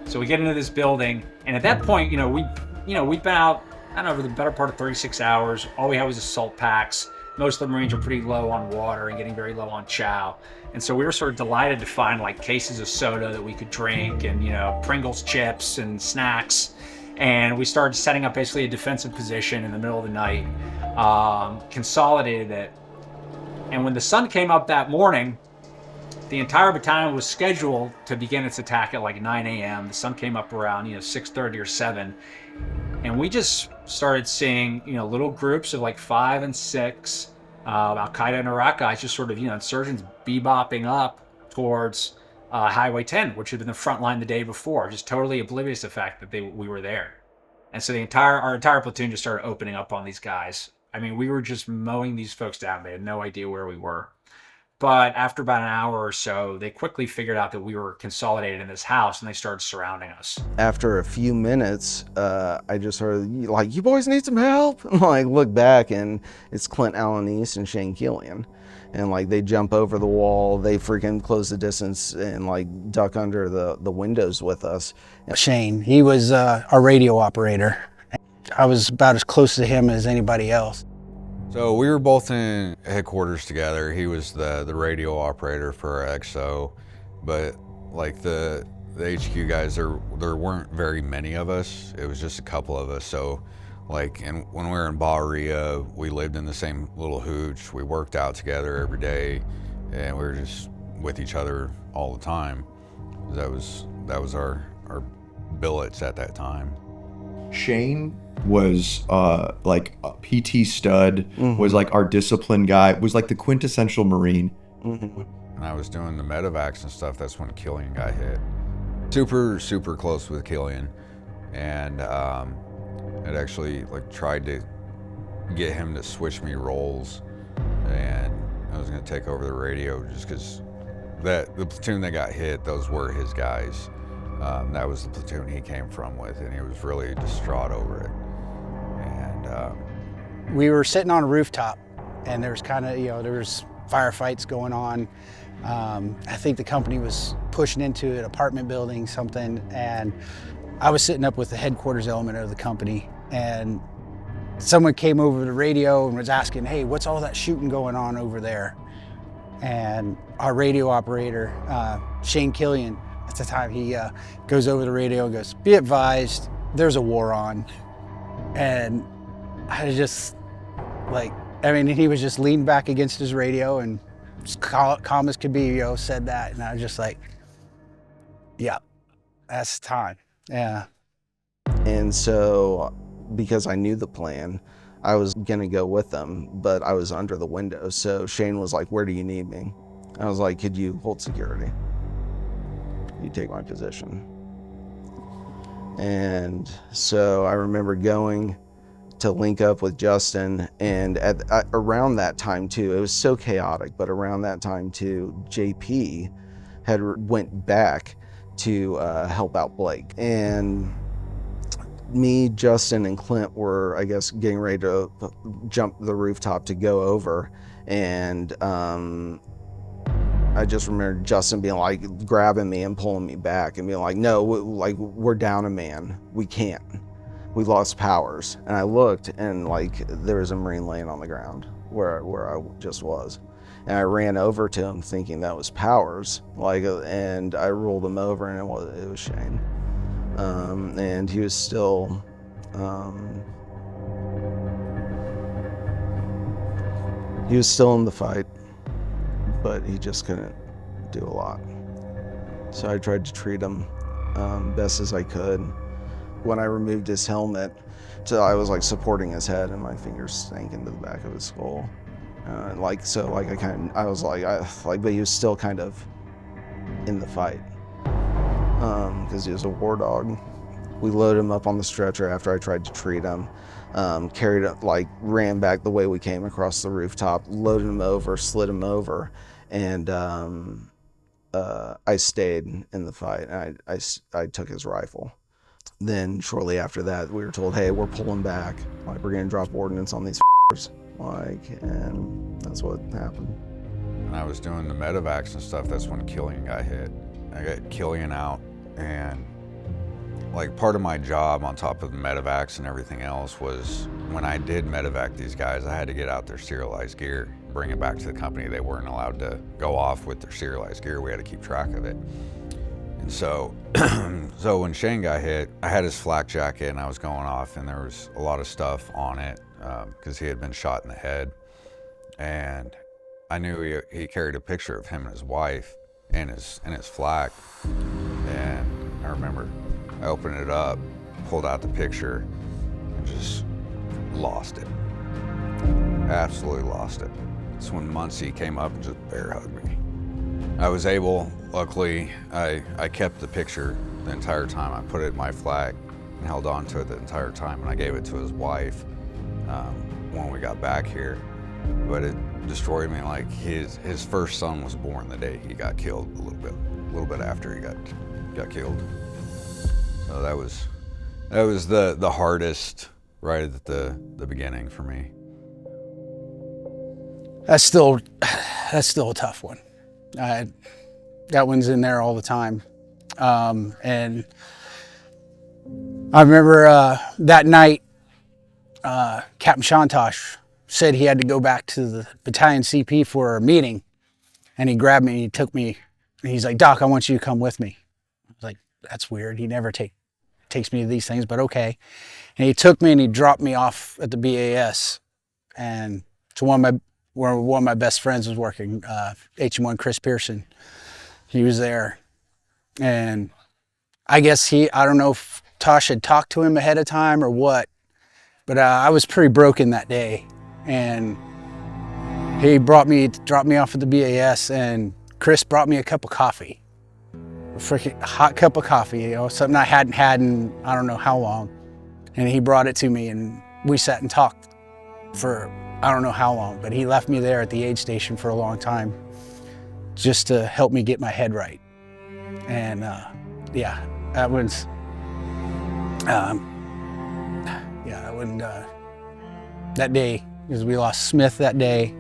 So we get into this building, and at that point, we'd been out, I don't know, over the better part of 36 hours. All we had was assault packs. Most of the Marines were pretty low on water and getting very low on chow. And so we were sort of delighted to find like cases of soda that we could drink, and, you know, Pringles chips and snacks. And we started setting up basically a defensive position in the middle of the night, consolidated it. And when the sun came up that morning, the entire battalion was scheduled to begin its attack at like 9 a.m. The sun came up around, 6:30 or 7. And we just started seeing, little groups of like 5 and 6 Al-Qaeda and Iraq guys, just sort of, insurgents bebopping up towards Highway 10, which had been the front line the day before, just totally oblivious to the fact that we were there. And so our entire platoon just started opening up on these guys. I mean, we were just mowing these folks down. They had no idea where we were. But after about an hour or so, they quickly figured out that we were consolidated in this house and they started surrounding us. After a few minutes, I just heard, like, you boys need some help? And like, look back and it's Clint Allen East and Shane Killian. And like, they jump over the wall, they freaking close the distance and like duck under the windows with us. Shane, he was our radio operator. I was about as close to him as anybody else. So we were both in headquarters together. He was the radio operator for our XO, but like the HQ guys, there weren't very many of us. It was just a couple of us. So like, and when we were in Bahria, we lived in the same little hooch. We worked out together every day, and we were just with each other all the time. That was our billets at that time. Shane was like a PT stud, was like our discipline guy, was like the quintessential Marine. When I was doing the medevacs and stuff, that's when Killian got hit. Super close with Killian, and I'd actually like tried to get him to switch me roles, and I was gonna take over the radio just because the platoon that got hit, those were his guys. That was the platoon he came from with, and he was really distraught over it. And we were sitting on a rooftop, and there was kind of, there was firefights going on. I think the company was pushing into an apartment building, something, and I was sitting up with the headquarters element of the company, and someone came over the radio and was asking, hey, what's all that shooting going on over there? And our radio operator, Shane Killian, at the time, he goes over the radio and goes, be advised, there's a war on. And I just, he was just leaned back against his radio and calm as could be, said that. And I was just like, yeah, that's time. Yeah. And so, because I knew the plan, I was gonna go with them, but I was under the window. So Shane was like, where do you need me? I was like, could you hold security? You take my position. And so I remember going to link up with Justin, and around that time too, it was so chaotic, but around that time too, JP had went back to help out Blake. And me, Justin, and Clint were, I guess, getting ready to jump the rooftop to go over. And I just remember Justin being like, grabbing me and pulling me back and being like, no, we're down a man. We can't. We lost Powers. And I looked, and like, there was a Marine laying on the ground where I just was. And I ran over to him thinking that was Powers, and I rolled him over, and it was Shane. And he was still, in the fight, but he just couldn't do a lot. So I tried to treat him best as I could. When I removed his helmet, so I was like supporting his head, and my fingers sank into the back of his skull. But he was still kind of in the fight because he was a war dog. We loaded him up on the stretcher after I tried to treat him, carried it, ran back the way we came across the rooftop, loaded him over, slid him over, and I stayed in the fight. And I took his rifle. Then shortly after that, we were told, hey, we're pulling back. We're gonna drop ordnance on these and that's what happened. When I was doing the medevacs and stuff, that's when Killian got hit. I got Killian out, and part of my job on top of the medevacs and everything else was when I did medevac these guys, I had to get out their serialized gear, bring it back to the company. They weren't allowed to go off with their serialized gear. We had to keep track of it. And so, when Shane got hit, I had his flak jacket and I was going off, and there was a lot of stuff on it because he had been shot in the head. And I knew he carried a picture of him and his wife in his flak. And I remember I opened it up, pulled out the picture, and just lost it. Absolutely lost it. It's when Muncie came up and just bear hugged me. I was able, luckily, I kept the picture the entire time. I put it in my flak and held on to it the entire time, and I gave it to his wife when we got back here. but it destroyed me. Like his first son was born the day he got killed, a little bit after he got killed. So that was the hardest right at the beginning for me. That's still a tough one. That one's in there all the time. And I remember that night, Captain Shantosh said he had to go back to the battalion CP for a meeting, and he grabbed me and he took me, and he's like, "Doc, I want you to come with me." I was like, that's weird. He never takes me to these things, but okay. And he took me and he dropped me off at the BAS, and to where one of my best friends was working, HM1 Chris Pearson. He was there, and I guess I don't know if Tosh had talked to him ahead of time or what, but I was pretty broken that day, and he dropped me off at the BAS, and Chris brought me a cup of coffee, a freaking hot cup of coffee, you know, something I hadn't had in I don't know how long, and he brought it to me, and we sat and talked for I don't know how long, but he left me there at the aid station for a long time just to help me get my head right. And yeah, that was, that day, because we lost Smith that day,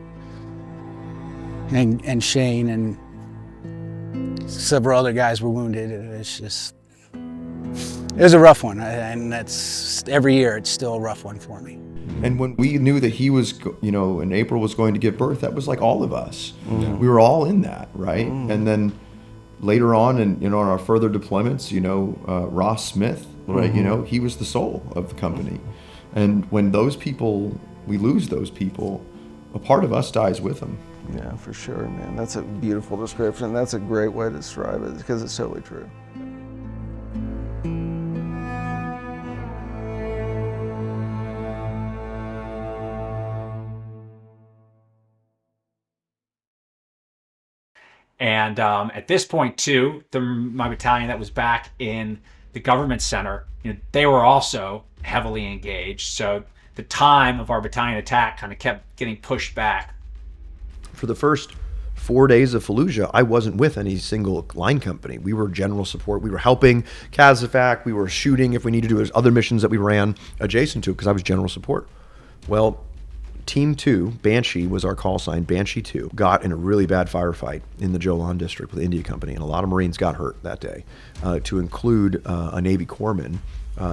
and Shane, and several other guys were wounded. It was a rough one, and that's every year it's still a rough one for me. And when we knew that he was, you know, and April was going to give birth, that was like all of us. We were all in that, right? And then later on, and you know, on our further deployments, you know, Ross Smith, right? You know, he was the soul of the company. And when those people, we lose those people, a part of us dies with them. Yeah, for sure, man. That's a beautiful description. That's a great way to describe it because it's totally true. And at this point, too, my battalion that was back in the government center, you know, they were also heavily engaged. So the time of our battalion attack kind of kept getting pushed back. For the first 4 days of Fallujah, I wasn't with any single line company. We were general support. We were helping Kazafac. We were shooting if we needed to. There's other missions that we ran adjacent to because I was general support. Well, Team 2, Banshee was our call sign, Banshee 2, got in a really bad firefight in the Jolan district with the India Company, and a lot of Marines got hurt that day, to include a Navy corpsman,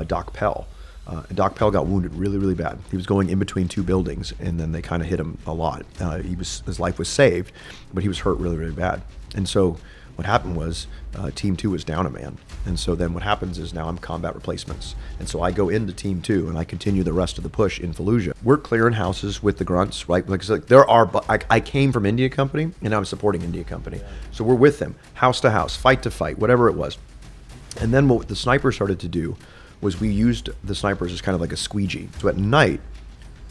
Doc Pell. Doc Pell got wounded really, really bad. He was going in between two buildings, and then they kind of hit him a lot. His life was saved, but he was hurt really, really bad. And so what happened was Team 2 was down a man. And so then what happens is now I'm combat replacements. And so I go into Team 2 and I continue the rest of the push in Fallujah. We're clearing houses with the grunts, right? Like I came from India Company and I'm supporting India Company. So we're with them, house to house, fight to fight, whatever it was. And then what the snipers started to do was we used the snipers as kind of like a squeegee. So at night,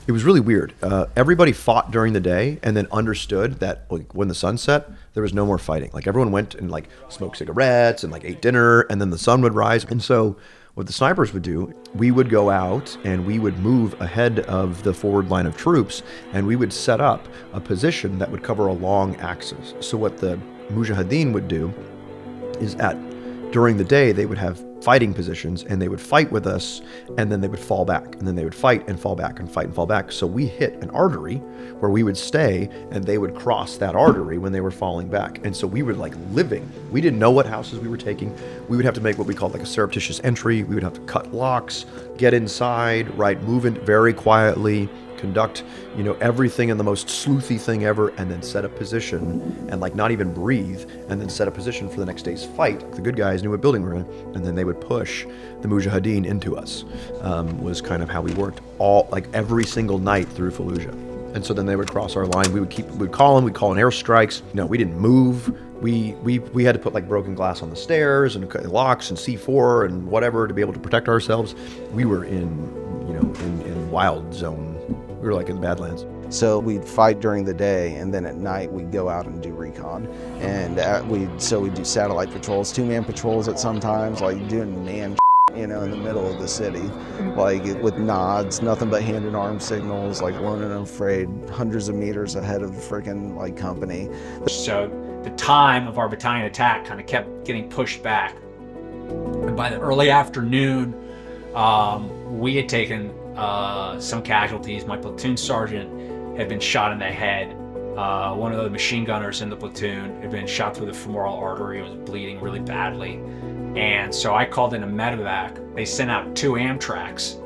it was really weird. Everybody fought during the day and then understood that like, when the sun set, there was no more fighting. Like everyone went and like smoked cigarettes and like ate dinner, and then the sun would rise. And so what the snipers would do, we would go out and we would move ahead of the forward line of troops, and we would set up a position that would cover a long axis. So what the Mujahideen would do is during the day, they would have fighting positions and they would fight with us, and then they would fall back, and then they would fight and fall back and fight and fall back. So we hit an artery where we would stay and they would cross that artery when they were falling back. And so we were like living. We didn't know what houses we were taking. We would have to make what we called like a surreptitious entry. We would have to cut locks, get inside, right, move in very quietly, conduct, you know, everything in the most sleuthy thing ever, and then set a position and like not even breathe, and then set a position for the next day's fight. The good guys knew what building we were in, and then they would push the Mujahideen into us. Was kind of how we worked every single night through Fallujah. And so then they would cross our line. We'd call them. We'd call in airstrikes. No, we didn't move. We had to put like broken glass on the stairs and locks and C4 and whatever to be able to protect ourselves. We were in wild zone. We were like in the Badlands. So we'd fight during the day, and then at night we'd go out and do recon. And we'd do satellite patrols, 2-man patrols at sometimes, like doing man you know, in the middle of the city, like with nods, nothing but hand and arm signals, like alone and unafraid, hundreds of meters ahead of the freaking like company. So the time of our battalion attack kind of kept getting pushed back. And by the early afternoon, we had taken some casualties. My platoon sergeant had been shot in the head. One of the machine gunners in the platoon had been shot through the femoral artery. It was bleeding really badly. And so I called in a Medevac. They sent out 2 Amtraks,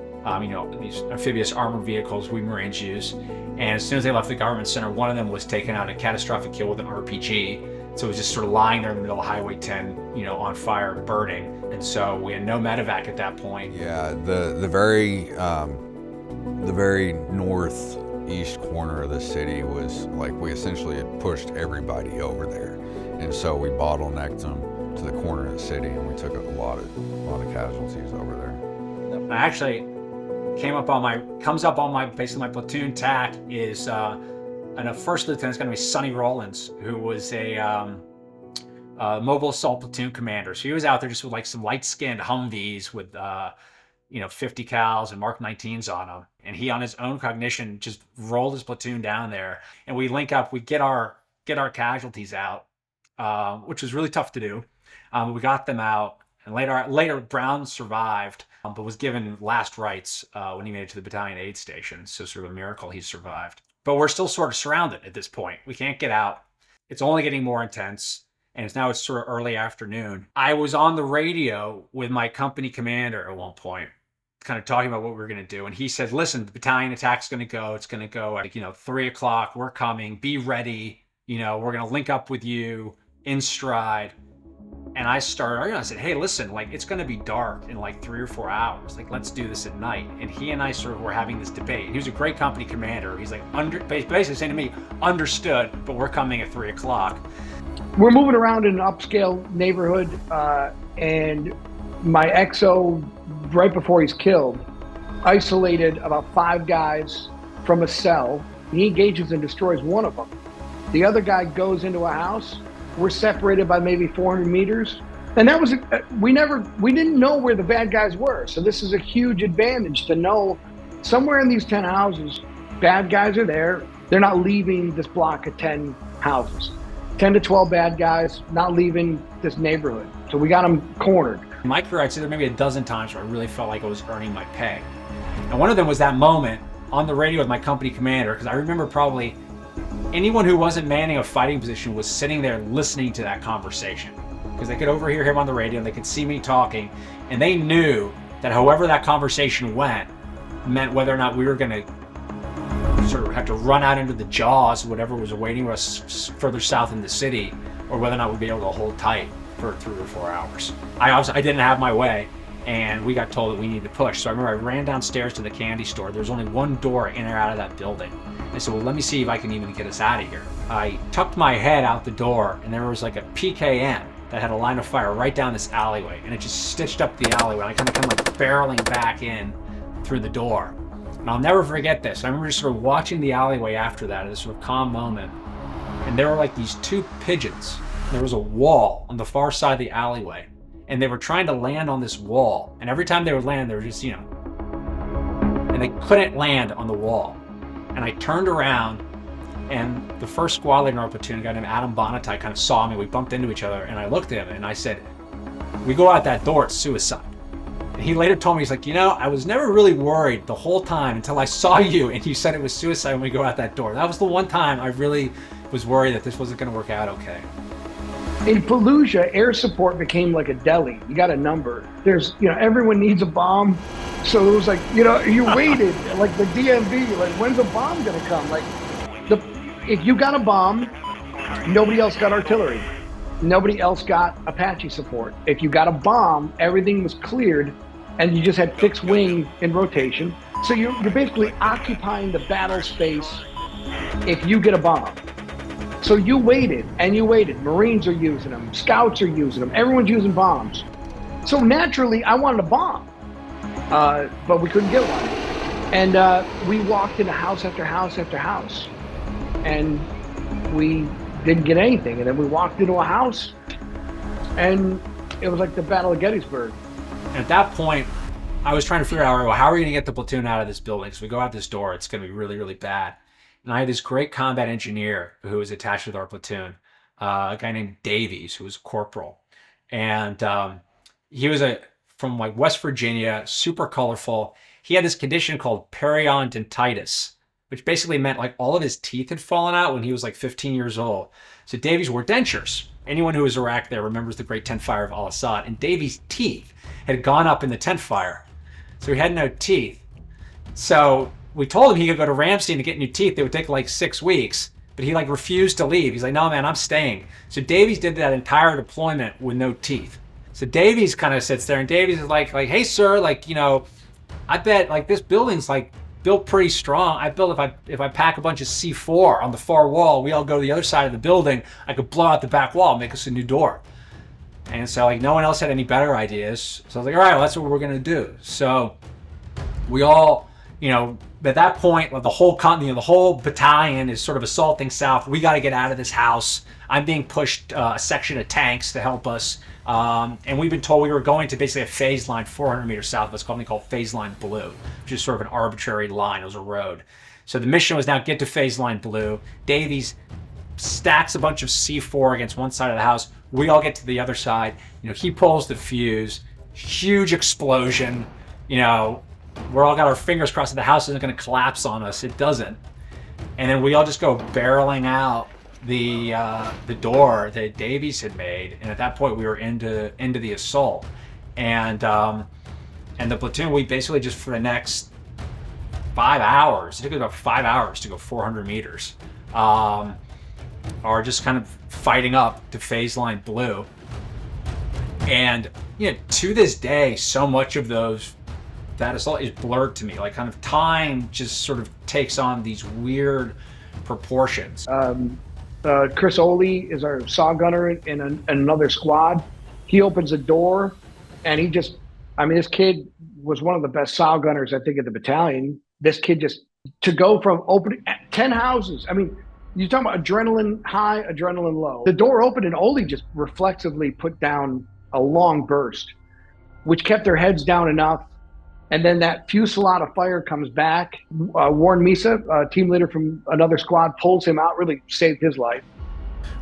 you know, these amphibious armored vehicles we Marines use. And as soon as they left the government center, one of them was taken out in a catastrophic kill with an RPG. So it was just sort of lying there in the middle of Highway 10, you know, on fire, burning. And so we had no Medevac at that point. Yeah, the very northeast corner of the city was like, we essentially had pushed everybody over there. And so we bottlenecked them to the corner of the city, and we took a lot of casualties over there. I actually comes up on my, basically my platoon TAC is, and a first lieutenant's gonna be Sonny Rollins, who was a mobile assault platoon commander. So he was out there just with like some light-skinned Humvees with, you know, 50 cals and Mark 19s on them. And he, on his own cognition, just rolled his platoon down there. And we link up, we get our casualties out, which was really tough to do. We got them out, and later Brown survived, but was given last rites when he made it to the battalion aid station. So sort of a miracle he survived. But we're still sort of surrounded at this point. We can't get out. It's only getting more intense, and it's sort of early afternoon. I was on the radio with my company commander at one point, kind of talking about what we were going to do. And he said, listen, the battalion attack's going to go. It's going to go at, you know, 3 o'clock. We're coming. Be ready. You know, we're going to link up with you in stride. And I said, hey, listen, like, it's going to be dark in like 3 or 4 hours. Like, let's do this at night. And he and I sort of were having this debate. He was a great company commander. He's like, basically saying to me, understood, but we're coming at 3 o'clock. We're moving around in an upscale neighborhood, and my XO, right before he's killed, isolated about 5 guys from a cell. He engages and destroys one of them. The other guy goes into a house. We're separated by maybe 400 meters. And that was, we didn't know where the bad guys were. So this is a huge advantage to know somewhere in these 10 houses, bad guys are there. They're not leaving this block of 10 houses. 10 to 12 bad guys not leaving this neighborhood. So we got them cornered. In my career, I'd say there maybe a dozen times where I really felt like I was earning my pay. And one of them was that moment on the radio with my company commander, because I remember probably anyone who wasn't manning a fighting position was sitting there listening to that conversation, because they could overhear him on the radio and they could see me talking, and they knew that however that conversation went meant whether or not we were going to sort of have to run out into the jaws of whatever was awaiting us further south in the city, or whether or not we'd be able to hold tight for 3 or 4 hours. I didn't have my way, and we got told that we needed to push. So I remember I ran downstairs to the candy store. There was only one door in or out of that building. I said, well, let me see if I can even get us out of here. I tucked my head out the door, and there was like a PKM that had a line of fire right down this alleyway, and it just stitched up the alleyway. I kind of come like barreling back in through the door. And I'll never forget this. I remember just sort of watching the alleyway after that at this sort of calm moment, and there were like these 2 pigeons. There was a wall on the far side of the alleyway, and they were trying to land on this wall. And every time they would land, they were just, you know, and they couldn't land on the wall. And I turned around, and the first squad leader in our platoon, a guy named Adam Bonatai, kind of saw me. We bumped into each other, and I looked at him, and I said, we go out that door, it's suicide. And he later told me, he's like, you know, I was never really worried the whole time until I saw you, and you said it was suicide when we go out that door. That was the one time I really was worried that this wasn't going to work out okay. In Fallujah, air support became like a deli. You got a number. There's, you know, everyone needs a bomb. So it was like, you know, you waited, like the DMV, like, when's the bomb gonna come? Like, if you got a bomb, nobody else got artillery. Nobody else got Apache support. If you got a bomb, everything was cleared, and you just had fixed wing in rotation. So you're basically occupying the battle space if you get a bomb. So you waited, and you waited. Marines are using them, scouts are using them, everyone's using bombs. So naturally, I wanted a bomb, but we couldn't get one. And we walked into house after house after house, and we didn't get anything. And then we walked into a house, and it was like the Battle of Gettysburg. And at that point, I was trying to figure out, all right, well, how are we going to get the platoon out of this building? Because we go out this door, it's going to be really, really bad. And I had this great combat engineer who was attached with our platoon, a guy named Davies, who was a corporal. And he was from like West Virginia, super colorful. He had this condition called periodontitis, which basically meant like all of his teeth had fallen out when he was like 15 years old. So Davies wore dentures. Anyone who was Iraq there remembers the great tent fire of al-Assad. And Davies' teeth had gone up in the tent fire. So he had no teeth. So we told him he could go to Ramstein to get new teeth. They would take like 6 weeks. But he like refused to leave. He's like, no, man, I'm staying. So Davies did that entire deployment with no teeth. So Davies kind of sits there, and Davies is like, hey, sir, like, you know, I bet like this building's like built pretty strong. I built if I pack a bunch of C4 on the far wall, we all go to the other side of the building, I could blow out the back wall, make us a new door. And so like no one else had any better ideas. So I was like, all right, well, that's what we're gonna do. So we all, you know, at that point, the whole the whole battalion is sort of assaulting south. We got to get out of this house. I'm being pushed a section of tanks to help us. And we've been told we were going to basically a phase line 400 meters south of what's called phase line blue, which is sort of an arbitrary line. It was a road. So the mission was now get to phase line blue. Davies stacks a bunch of C4 against one side of the house. We all get to the other side. You know, he pulls the fuse. Huge explosion. You know, we're all got our fingers crossed that the house isn't going to collapse on us. It doesn't. And then we all just go barreling out the door that Davies had made, and at that point we were into the assault, and the platoon, we basically just for the next 5 hours, it took about 5 hours to go 400 meters, are just kind of fighting up to phase line blue. And you know, to this day, so much of that assault is blurred to me. Like kind of time just sort of takes on these weird proportions. Chris Oley is our saw gunner in another squad. He opens a door, and he just, I mean, this kid was one of the best saw gunners, I think, in the battalion. This kid just, to go from opening 10 houses, I mean, you're talking about adrenaline high, adrenaline low. The door opened, and Oley just reflexively put down a long burst, which kept their heads down enough. And then that fusillade of fire comes back. Warren Misa, team leader from another squad, pulls him out, really saved his life.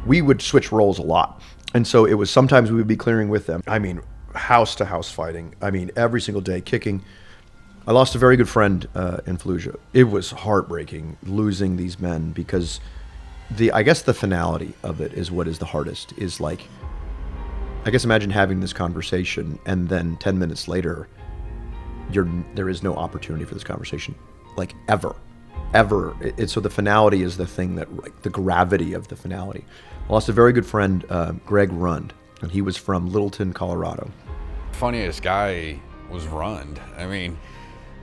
We would switch roles a lot. And so it was sometimes we would be clearing with them. I mean, house to house fighting. I mean, every single day kicking. I lost a very good friend in Fallujah. It was heartbreaking losing these men because I guess the finality of it is what is the hardest, is like, I guess imagine having this conversation and then 10 minutes later, there is no opportunity for this conversation, like ever. So the finality is the thing that, like, the gravity of the finality. I lost a very good friend, Greg Rund, and he was from Littleton, Colorado. Funniest guy was Rund. I mean,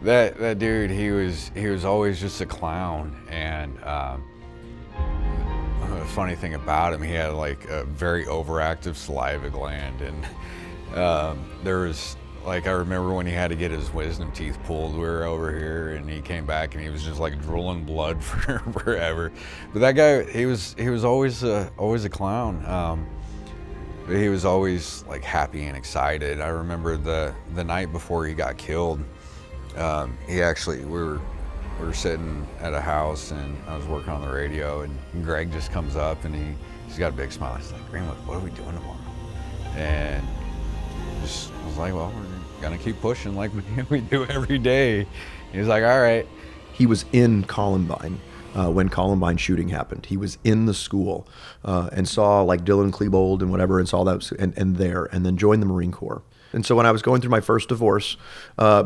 that dude, he was always just a clown. And the funny thing about him, he had like a very overactive saliva gland, and there was, like, I remember when he had to get his wisdom teeth pulled, we were over here, and he came back and he was just like drooling blood for forever. But that guy, he was always a clown. But he was always like happy and excited. I remember the night before he got killed, we were sitting at a house, and I was working on the radio, and Greg just comes up, and he's got a big smile. He's like, "Greenwood, what are we doing tomorrow?" And I was like, "Well, we're gonna keep pushing like we do every day." He was like, "All right." He was in Columbine when Columbine shooting happened. He was in the school and saw like Dylan Klebold and whatever, and saw that, and then joined the Marine Corps. And so when I was going through my first divorce,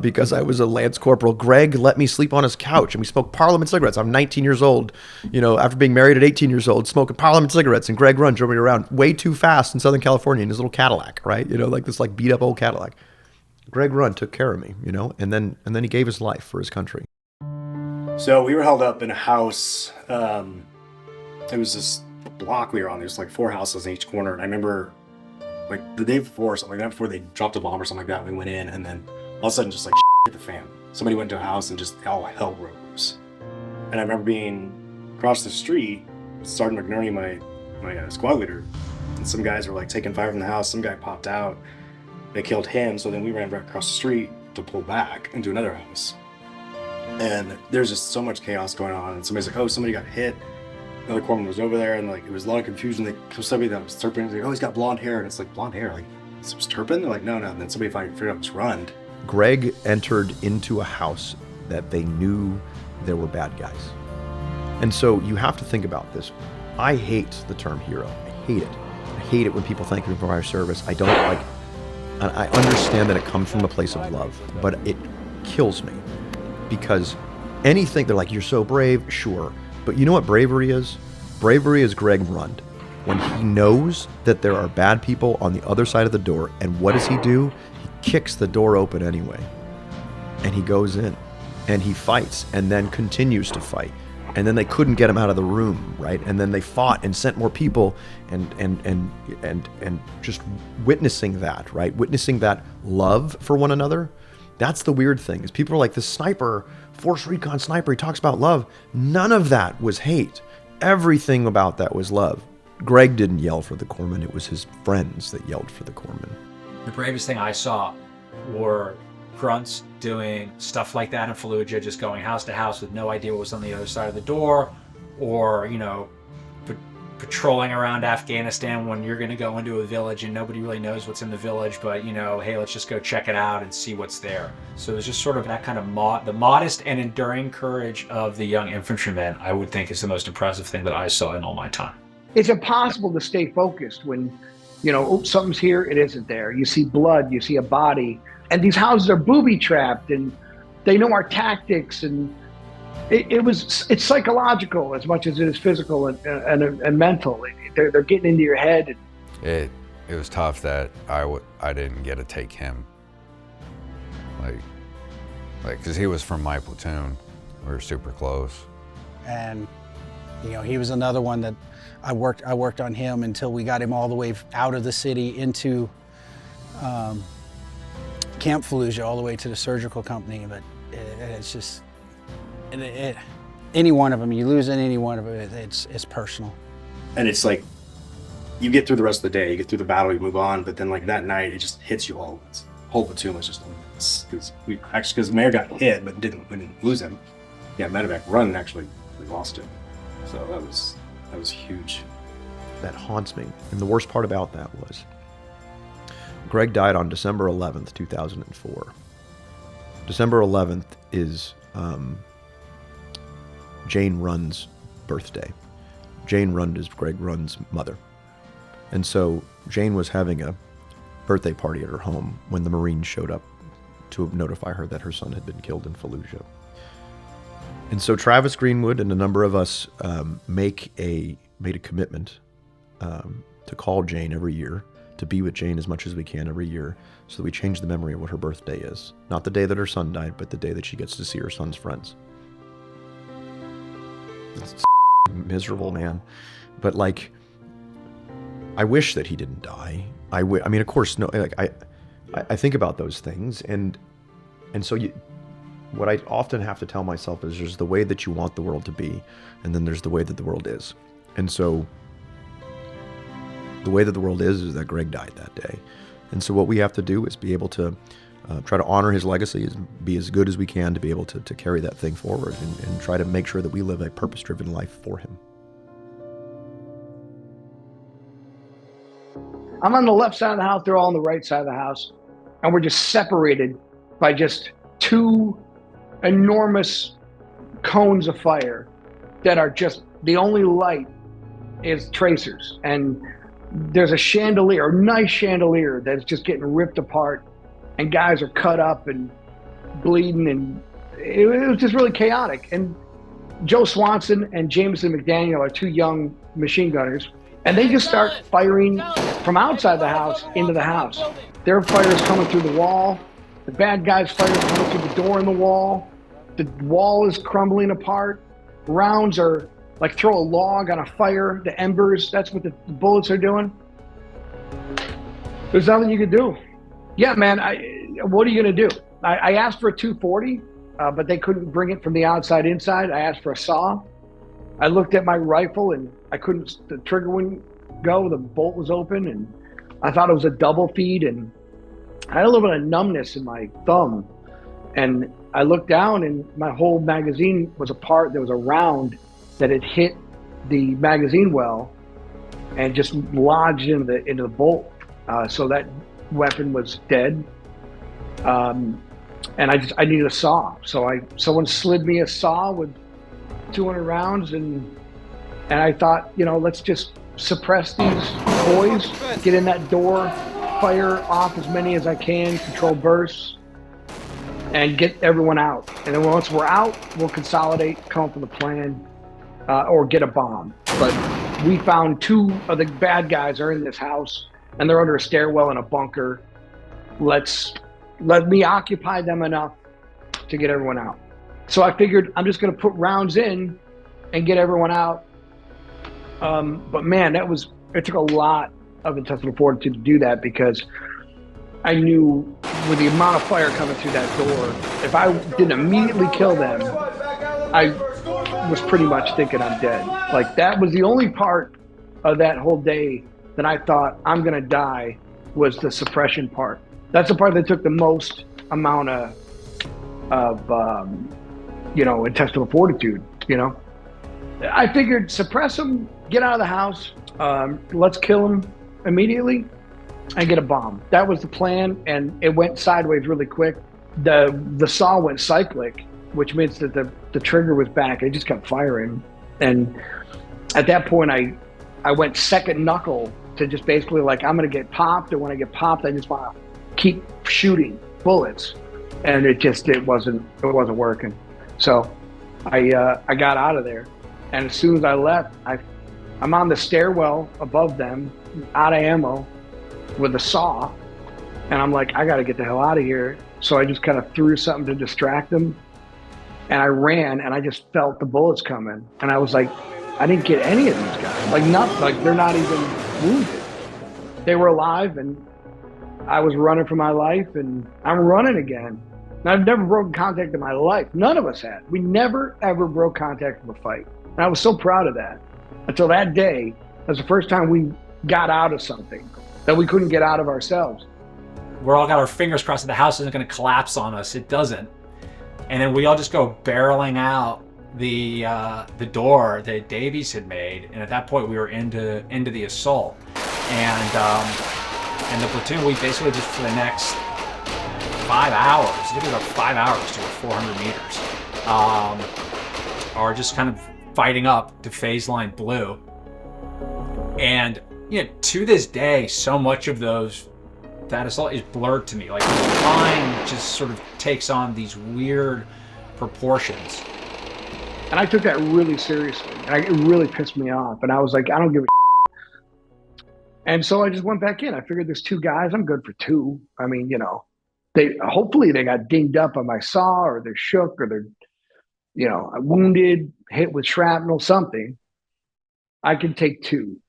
because I was a Lance Corporal, Greg let me sleep on his couch, and we smoked Parliament cigarettes. I'm 19 years old, you know, after being married at 18 years old, smoking Parliament cigarettes, and Greg Rund drove me around way too fast in Southern California in his little Cadillac, right? You know, like this like beat up old Cadillac. Greg Rund took care of me, you know, and then he gave his life for his country. So we were held up in a house. It was this block we were on. There's like 4 houses in each corner, and I remember, like the day before or something like that, before they dropped a bomb or something like that, we went in, and then all of a sudden just like hit the fan. Somebody went to a house and just all hell broke loose. And I remember being across the street, Sergeant McNerney, my squad leader, and some guys were like taking fire from the house. Some guy popped out, They killed him, so then we ran back across the street to pull back into another house. And there's just so much chaos going on. And somebody's like, oh, somebody got hit. Another corpsman was over there, and like it was a lot of confusion. Somebody that was Turpin, like, oh, he's got blonde hair, and it's like blonde hair, like this was Turpin. They're like, no. And then somebody finally figured out it was Rund. Greg entered into a house that they knew there were bad guys, and so you have to think about this. I hate the term hero. I hate it. I hate it when people thank me for my service. I don't like. I understand that it comes from a place of love, but it kills me because anything they're like, you're so brave, sure. But you know what bravery is? Bravery is Greg Rund. When he knows that there are bad people on the other side of the door, and what does he do? He kicks the door open anyway. And he goes in. And he fights, and then continues to fight. And then they couldn't get him out of the room, right? And then they fought and sent more people, and just witnessing that, right? Witnessing that love for one another. That's the weird thing, is people are like, the sniper, Force Recon sniper, he talks about love. None of that was hate. Everything about that was love. Greg didn't yell for the corpsmen, it was his friends that yelled for the corpsmen. The bravest thing I saw were grunts doing stuff like that in Fallujah, just going house to house with no idea what was on the other side of the door, or, you know, patrolling around Afghanistan when you're going to go into a village and nobody really knows what's in the village, but, you know, hey, let's just go check it out and see what's there. So it was just sort of that kind of the modest and enduring courage of the young infantrymen, I would think, is the most impressive thing that I saw in all my time. It's impossible to stay focused when, you know, oops, something's here, it isn't there. You see blood, you see a body, and these houses are booby-trapped, and they know our tactics, and it's psychological as much as it is physical and mental. They're getting into your head. It was tough that I didn't get to take him, like because he was from my platoon. We were super close. And you know, he was another one that I worked on him until we got him all the way out of the city into Camp Fallujah, all the way to the surgical company. But it's just. Any one of them, you lose in any one of them, it's personal. And it's like, you get through the rest of the day, you get through the battle, you move on, but then like that night, it just hits you all. The whole platoon was just, because Mayor got hit, but we didn't lose him. Yeah, Medevac run, actually, we lost him. So that was huge. That haunts me. And the worst part about that was, Greg died on December 11th, 2004. December 11th is Jane Rund's birthday. Jane Rund is Greg Rund's mother. And so Jane was having a birthday party at her home when the Marines showed up to notify her that her son had been killed in Fallujah. And so Travis Greenwood and a number of us made a commitment to call Jane every year, to be with Jane as much as we can every year, so that we change the memory of what her birthday is. Not the day that her son died, but the day that she gets to see her son's friends. It's miserable, man. But like, I wish that he didn't die. I mean, of course, no. Like, I think about those things, and so what I often have to tell myself is there's the way that you want the world to be, and then there's the way that the world is. And so the way that the world is that Greg died that day. And so what we have to do is be able to try to honor his legacy, be as good as we can to be able to carry that thing forward, and try to make sure that we live a purpose-driven life for him. I'm on the left side of the house, they're all on the right side of the house, and we're just separated by just two enormous cones of fire that are just, the only light is tracers. And there's a chandelier, a nice chandelier, that's just getting ripped apart, and guys are cut up and bleeding, and it was just really chaotic. And Joe Swanson and Jameson McDaniel are two young machine gunners, and they just start firing from outside the house into the house. Their fire is coming through the wall. The bad guys' fire is coming through the door in the wall. The wall is crumbling apart. Rounds are like throw a log on a fire, the embers, that's what the bullets are doing. There's nothing you can do. Yeah, man, what are you gonna do? I asked for a 240, but they couldn't bring it from the outside inside. I asked for a saw. I looked at my rifle and I couldn't, the trigger wouldn't go, the bolt was open, and I thought it was a double feed, and I had a little bit of numbness in my thumb, and I looked down, and my whole magazine was apart. There was a round that had hit the magazine well and just lodged into the bolt. So that weapon was dead. And I needed a saw. So someone slid me a saw with 200 rounds, and I thought, you know, let's just suppress these boys, get in that door, fire off as many as I can, control bursts, and get everyone out. And then once we're out, we'll consolidate, come up with a plan, or get a bomb. But we found 2 of the bad guys are in this house, and they're under a stairwell in a bunker. Let me occupy them enough to get everyone out. So I figured I'm just going to put rounds in and get everyone out. But man, it took a lot of intestinal fortitude to do that, because I knew with the amount of fire coming through that door, if I didn't immediately kill them, I was pretty much thinking I'm dead. Like, that was the only part of that whole day that I thought I'm going to die, was the suppression part. That's the part that took the most amount of intestinal fortitude, you know. I figured suppress them, get out of the house, let's kill them immediately and get a bomb. That was the plan, and it went sideways really quick. The saw went cyclic, which means that the trigger was back. It just kept firing. And at that point, I went second knuckle to just basically like, I'm going to get popped, and when I get popped, I just want to keep shooting bullets. And it wasn't working. So I got out of there. And as soon as I left, I'm on the stairwell above them, out of ammo, with a saw. And I'm like, I got to get the hell out of here. So I just kind of threw something to distract them. And I ran, and I just felt the bullets coming. And I was like, I didn't get any of these guys. Like they're not even wounded. They were alive, and I was running for my life, and I'm running again. And I've never broken contact in my life. None of us had. We never, ever broke contact in a fight. And I was so proud of that. Until that day, that was the first time we got out of something that we couldn't get out of ourselves. We're all got our fingers crossed that the house isn't going to collapse on us. It doesn't. And then we all just go barreling out the door that Davies had made. And at that point, we were into the assault. And the platoon, we basically just, for the next 5 hours, it took about 5 hours to go 400 meters, are just kind of fighting up to phase line blue. And, you know, to this day, so much of that assault is blurred to me. Like, the line just sort of takes on these weird proportions. And I took that really seriously. And it really pissed me off. And I was like, I don't give a And so I just went back in. I figured there's 2 guys. I'm good for 2. I mean, you know, hopefully they got dinged up on my saw, or they're shook, or they're, you know, wounded, hit with shrapnel, something. I can take 2.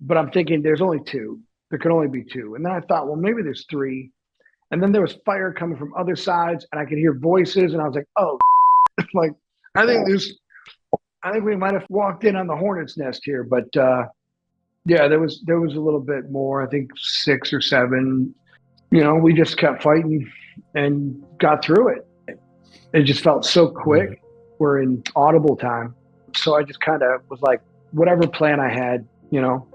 But I'm thinking there's only 2. There can only be 2. And then I thought, well, maybe there's 3. And then there was fire coming from other sides, and I could hear voices, and I was like, oh, like, I think we might have walked in on the hornet's nest here. But yeah, there was a little bit more, I think 6 or 7. You know, we just kept fighting and got through it. It just felt so quick. We're in audible time. So I just kind of was like, whatever plan I had, you know,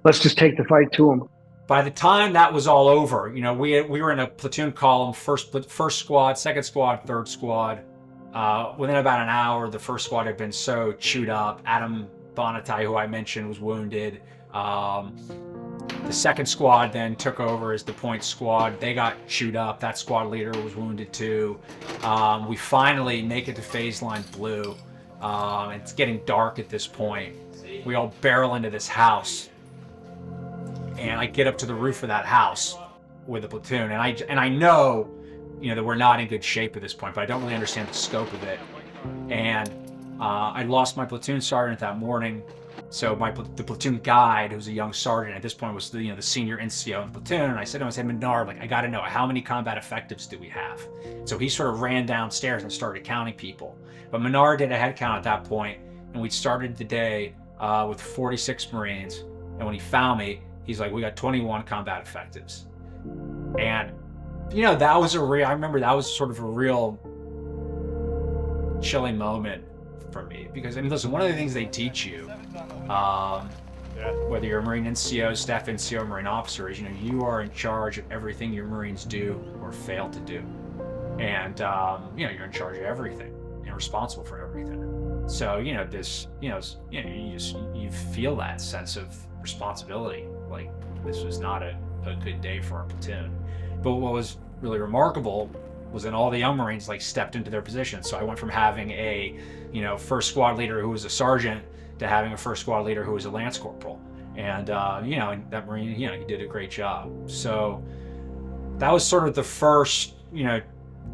let's just take the fight to them. By the time that was all over, you know, we were in a platoon column, first squad, second squad, third squad. Within about an hour, the first squad had been so chewed up. Adam Bonatai, who I mentioned, was wounded. The second squad then took over as the point squad. They got chewed up. That squad leader was wounded too. We finally make it to phase line blue. It's getting dark at this point. We all barrel into this house, and I get up to the roof of that house with the platoon, and I know, you know, that we're not in good shape at this point, but I don't really understand the scope of it. And I lost my platoon sergeant that morning. So the platoon guide, who's a young sergeant at this point, was the senior NCO in the platoon. And I said to him, Menard, like, I got to know, how many combat effectives do we have? So he sort of ran downstairs and started counting people. But Menard did a head count at that point, and we started the day with 46 Marines. And when he found me, he's like, we got 21 combat effectives. And You know, that was I remember that was sort of a real chilling moment for me, because I mean, listen, one of the things they teach you, whether you're a Marine NCO, Staff NCO, Marine officer, is, you know, you are in charge of everything your Marines do or fail to do. And, you know, you're in charge of everything and responsible for everything. So, you know, you feel that sense of responsibility. Like, this was not a good day for our platoon. But what was really remarkable was then all the young Marines like stepped into their positions. So I went from having a, you know, first squad leader who was a sergeant to having a first squad leader who was a lance corporal. And, you know, and that Marine, you know, he did a great job. So that was sort of the first, you know,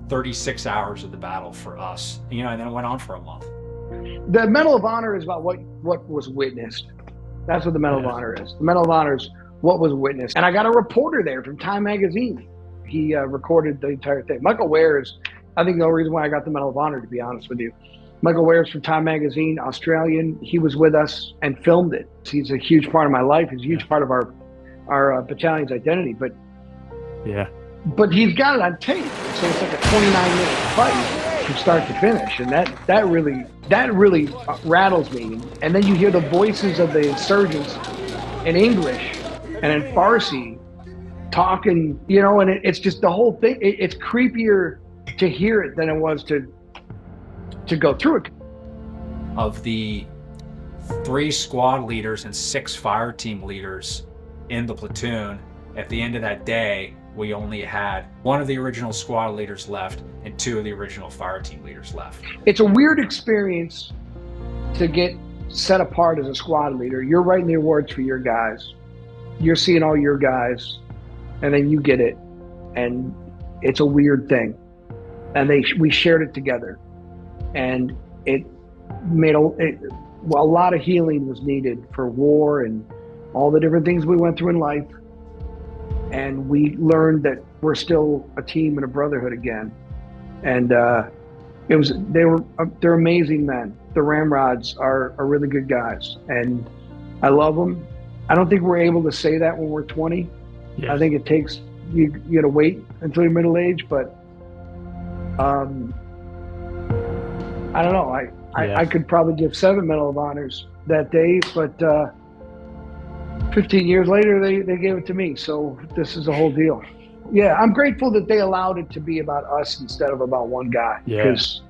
36 hours of the battle for us, you know, and then it went on for a month. The Medal of Honor is about what was witnessed. That's what the Medal of Honor is. The Medal of Honor is what was witnessed. And I got a reporter there from Time Magazine. He recorded the entire thing. Michael Wares, I think the only reason why I got the Medal of Honor, to be honest with you. Michael Wares from Time Magazine, Australian, he was with us and filmed it. He's a huge part of my life. He's a huge part of our battalion's identity. But he's got it on tape. So it's like a 29-minute fight from start to finish. And that really rattles me. And then you hear the voices of the insurgents in English and in Farsi talking, you know, and it's just the whole thing. It's creepier to hear it than it was to go through it. Of the 3 squad leaders and 6 fire team leaders in the platoon, at the end of that day, we only had 1 of the original squad leaders left and 2 of the original fire team leaders left. It's a weird experience to get set apart as a squad leader. You're writing the awards for your guys. You're seeing all your guys, and then you get it. And it's a weird thing. And we shared it together. And it made a lot of healing was needed for war and all the different things we went through in life. And we learned that we're still a team and a brotherhood again. And they're amazing men. The Ramrods are really good guys, and I love them. I don't think we're able to say that when we're 20. Yeah. I think it takes you to wait until you're middle age, but I don't know. I could probably give 7 Medal of Honors that day, but 15 years later, they gave it to me. So this is a whole deal. Yeah, I'm grateful that they allowed it to be about us instead of about one guy. Because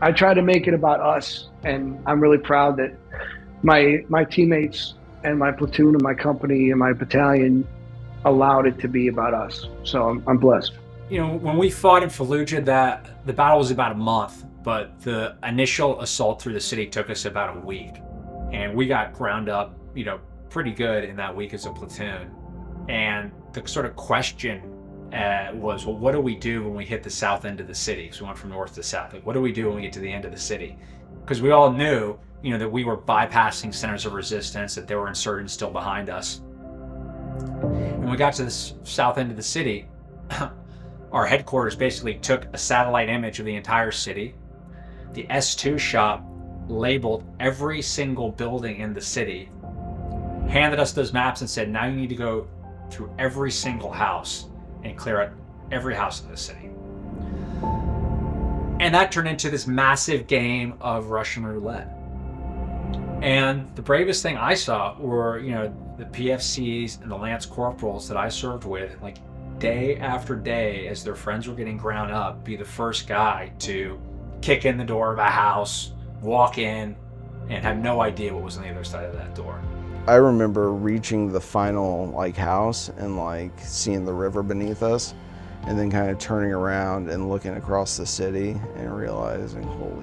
I tried to make it about us, and I'm really proud that my teammates and my platoon and my company and my battalion allowed it to be about us. So I'm blessed. You know, when we fought in Fallujah, the battle was about a month, but the initial assault through the city took us about a week. And we got ground up, you know, pretty good in that week as a platoon. And the sort of question was, well, what do we do when we hit the south end of the city? So we went from north to south. Like, what do we do when we get to the end of the city? Because we all knew, you know, that we were bypassing centers of resistance, that there were insurgents still behind us. When we got to the south end of the city, our headquarters basically took a satellite image of the entire city. The S2 shop labeled every single building in the city, handed us those maps and said, now you need to go through every single house and clear out every house in the city. And that turned into this massive game of Russian roulette. And the bravest thing I saw were, you know, the PFCs and the Lance Corporals that I served with, like day after day, as their friends were getting ground up, be the first guy to kick in the door of a house, walk in, and have no idea what was on the other side of that door. I remember reaching the final house and seeing the river beneath us, and then kind of turning around and looking across the city and realizing, holy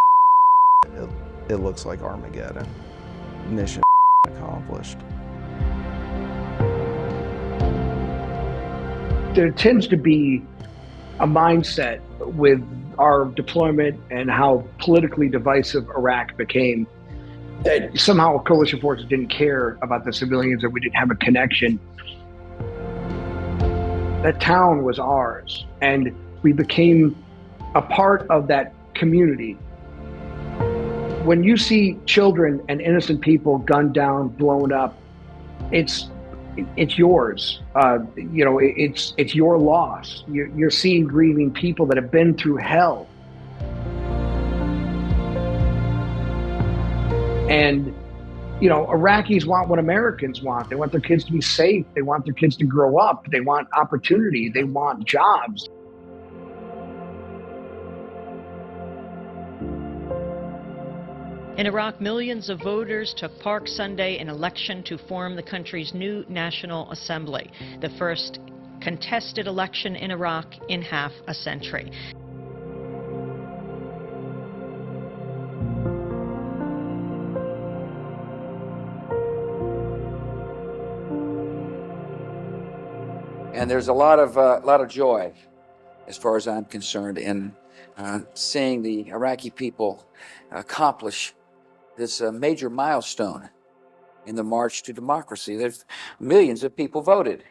shit, it looks like Armageddon. Mission accomplished. There tends to be a mindset with our deployment and how politically divisive Iraq became, that somehow coalition forces didn't care about the civilians, or we didn't have a connection. That town was ours, and we became a part of that community. When you see children and innocent people gunned down, blown up, it's it's yours. It's your loss. You're seeing grieving people that have been through hell. And, Iraqis want what Americans want. They want their kids to be safe. They want their kids to grow up. They want opportunity. They want jobs. In Iraq, millions of voters took part Sunday in election to form the country's new National Assembly, the first contested election in Iraq in half a century. And there's a lot of joy, as far as I'm concerned, in seeing the Iraqi people accomplish this major milestone in the march to democracy. There's millions of people voted.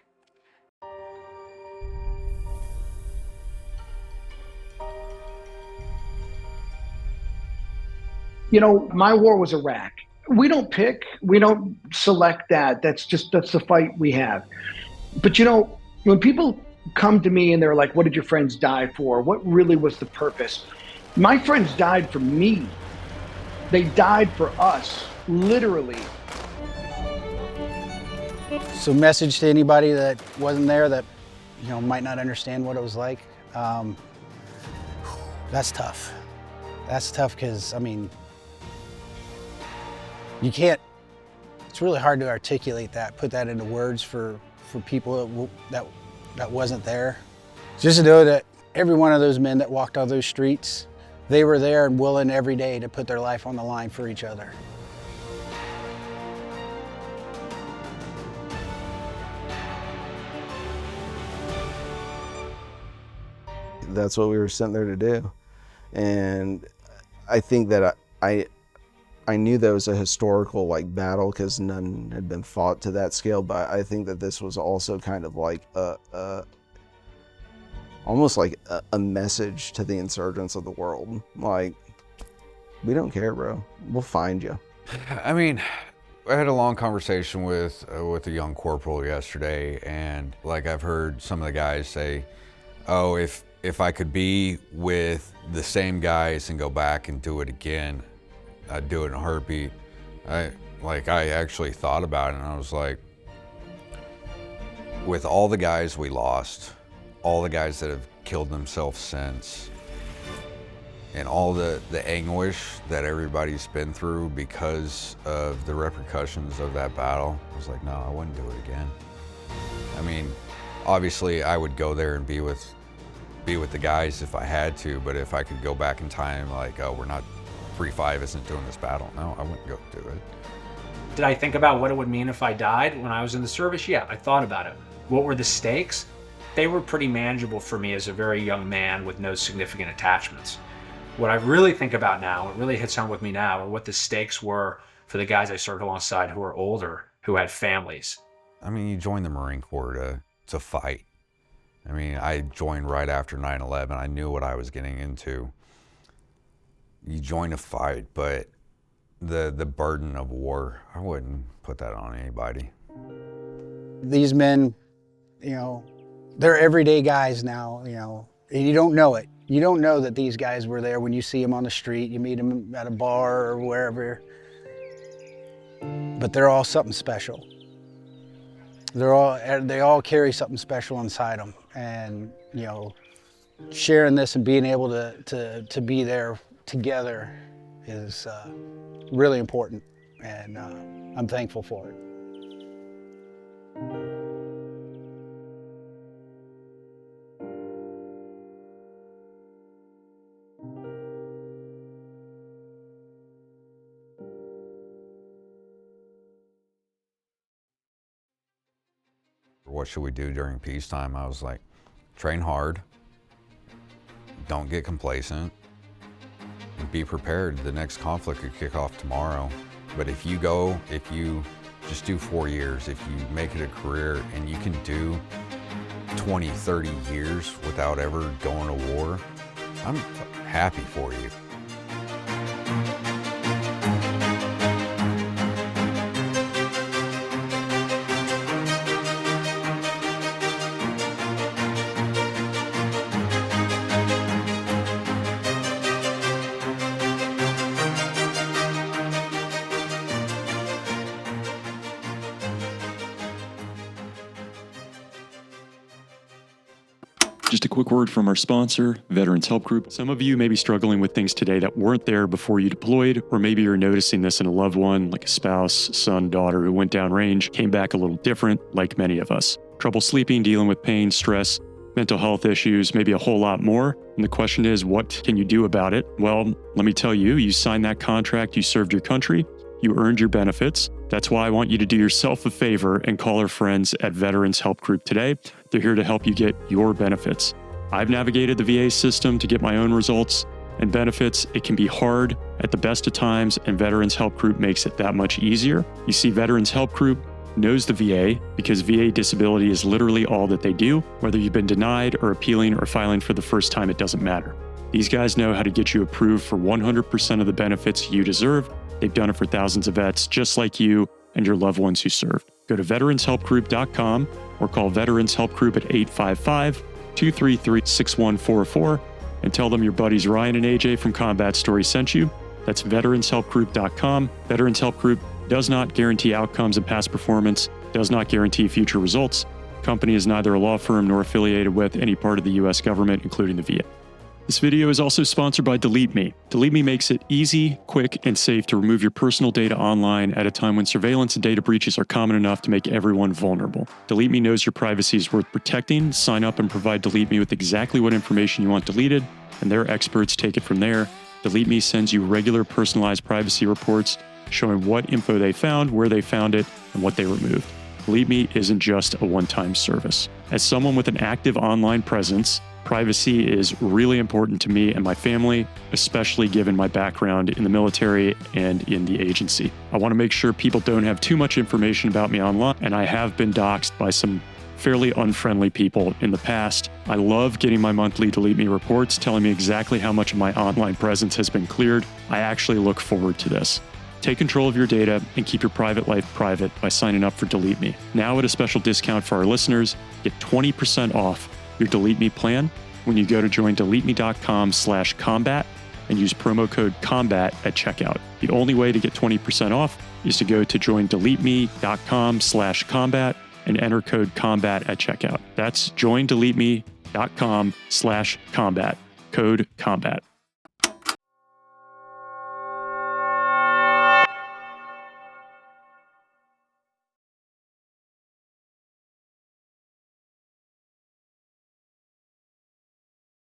My war was Iraq. We don't pick, we don't select that. That's the fight we have. But when people come to me and they're like, what did your friends die for? What really was the purpose? My friends died for me. They died for us, literally. So message to anybody that wasn't there that, might not understand what it was like. That's tough. That's tough because, you can't, it's really hard to articulate that, put that into words for people that wasn't there. Just to know that every one of those men that walked all those streets, they were there and willing every day to put their life on the line for each other. That's what we were sent there to do. And I think that I knew there was a historical battle because none had been fought to that scale, but I think that this was also kind of like almost like a message to the insurgents of the world. Like, we don't care, bro. We'll find you. I had a long conversation with a young corporal yesterday, and I've heard some of the guys say, oh, if I could be with the same guys and go back and do it again, I'd do it in a heartbeat. I actually thought about it, and I was like, with all the guys we lost, all the guys that have killed themselves since, and all the anguish that everybody's been through because of the repercussions of that battle, I was like, no, I wouldn't do it again. Obviously I would go there and be with the guys if I had to, but if I could go back in time, we're not 3-5 isn't doing this battle. No, I wouldn't go do it. Did I think about what it would mean if I died when I was in the service? Yeah, I thought about it. What were the stakes? They were pretty manageable for me as a very young man with no significant attachments. What I really think about now, what really hits home with me now, are what the stakes were for the guys I served alongside who were older, who had families. You joined the Marine Corps to fight. I joined right after 9/11. I knew what I was getting into. You join a fight, but the burden of war, I wouldn't put that on anybody. These men, they're everyday guys now, and you don't know it. You don't know that these guys were there when you see them on the street, you meet them at a bar or wherever. But they're all something special. They all carry something special inside them, and sharing this and being able to be there together is really important, and I'm thankful for it. What should we do during peacetime? I was like, train hard, don't get complacent, and be prepared. The next conflict could kick off tomorrow. But if you just do 4 years, if you make it a career and you can do 20, 30 years without ever going to war, I'm happy for you. Just a quick word from our sponsor, Veterans Help Group. Some of you may be struggling with things today that weren't there before you deployed, or maybe you're noticing this in a loved one, like a spouse, son, daughter who went downrange, came back a little different, like many of us. Trouble sleeping, dealing with pain, stress, mental health issues, maybe a whole lot more. And the question is, what can you do about it? Well, let me tell you, you signed that contract, you served your country, you earned your benefits. That's why I want you to do yourself a favor and call our friends at Veterans Help Group today. They're here to help you get your benefits. I've navigated the VA system to get my own results and benefits. It can be hard at the best of times, and Veterans Help Group makes it that much easier. You see, Veterans Help Group knows the VA because VA disability is literally all that they do. Whether you've been denied or appealing or filing for the first time, it doesn't matter. These guys know how to get you approved for 100% of the benefits you deserve. They've done it for thousands of vets just like you and your loved ones who served. Go to veteranshelpgroup.com or call Veterans Help Group at 855-233-6144 and tell them your buddies Ryan and AJ from Combat Story sent you. That's veteranshelpgroup.com. Veterans Help Group does not guarantee outcomes and past performance, does not guarantee future results. The company is neither a law firm nor affiliated with any part of the U.S. government, including the VA. This video is also sponsored by Delete Me. Delete Me makes it easy, quick, and safe to remove your personal data online at a time when surveillance and data breaches are common enough to make everyone vulnerable. Delete Me knows your privacy is worth protecting. Sign up and provide Delete Me with exactly what information you want deleted, and their experts take it from there. Delete Me sends you regular personalized privacy reports showing what info they found, where they found it, and what they removed. Delete Me isn't just a one-time service. As someone with an active online presence, privacy is really important to me and my family, especially given my background in the military and in the agency. I want to make sure people don't have too much information about me online, and I have been doxxed by some fairly unfriendly people in the past. I love getting my monthly Delete Me reports telling me exactly how much of my online presence has been cleared. I actually look forward to this. Take control of your data and keep your private life private by signing up for Delete Me. Now at a special discount for our listeners, get 20% off your Delete Me plan when you go to joindeleteme.com/combat and use promo code COMBAT at checkout. The only way to get 20% off is to go to joindeleteme.com/combat and enter code COMBAT at checkout. That's joindeleteme.com/combat, code COMBAT.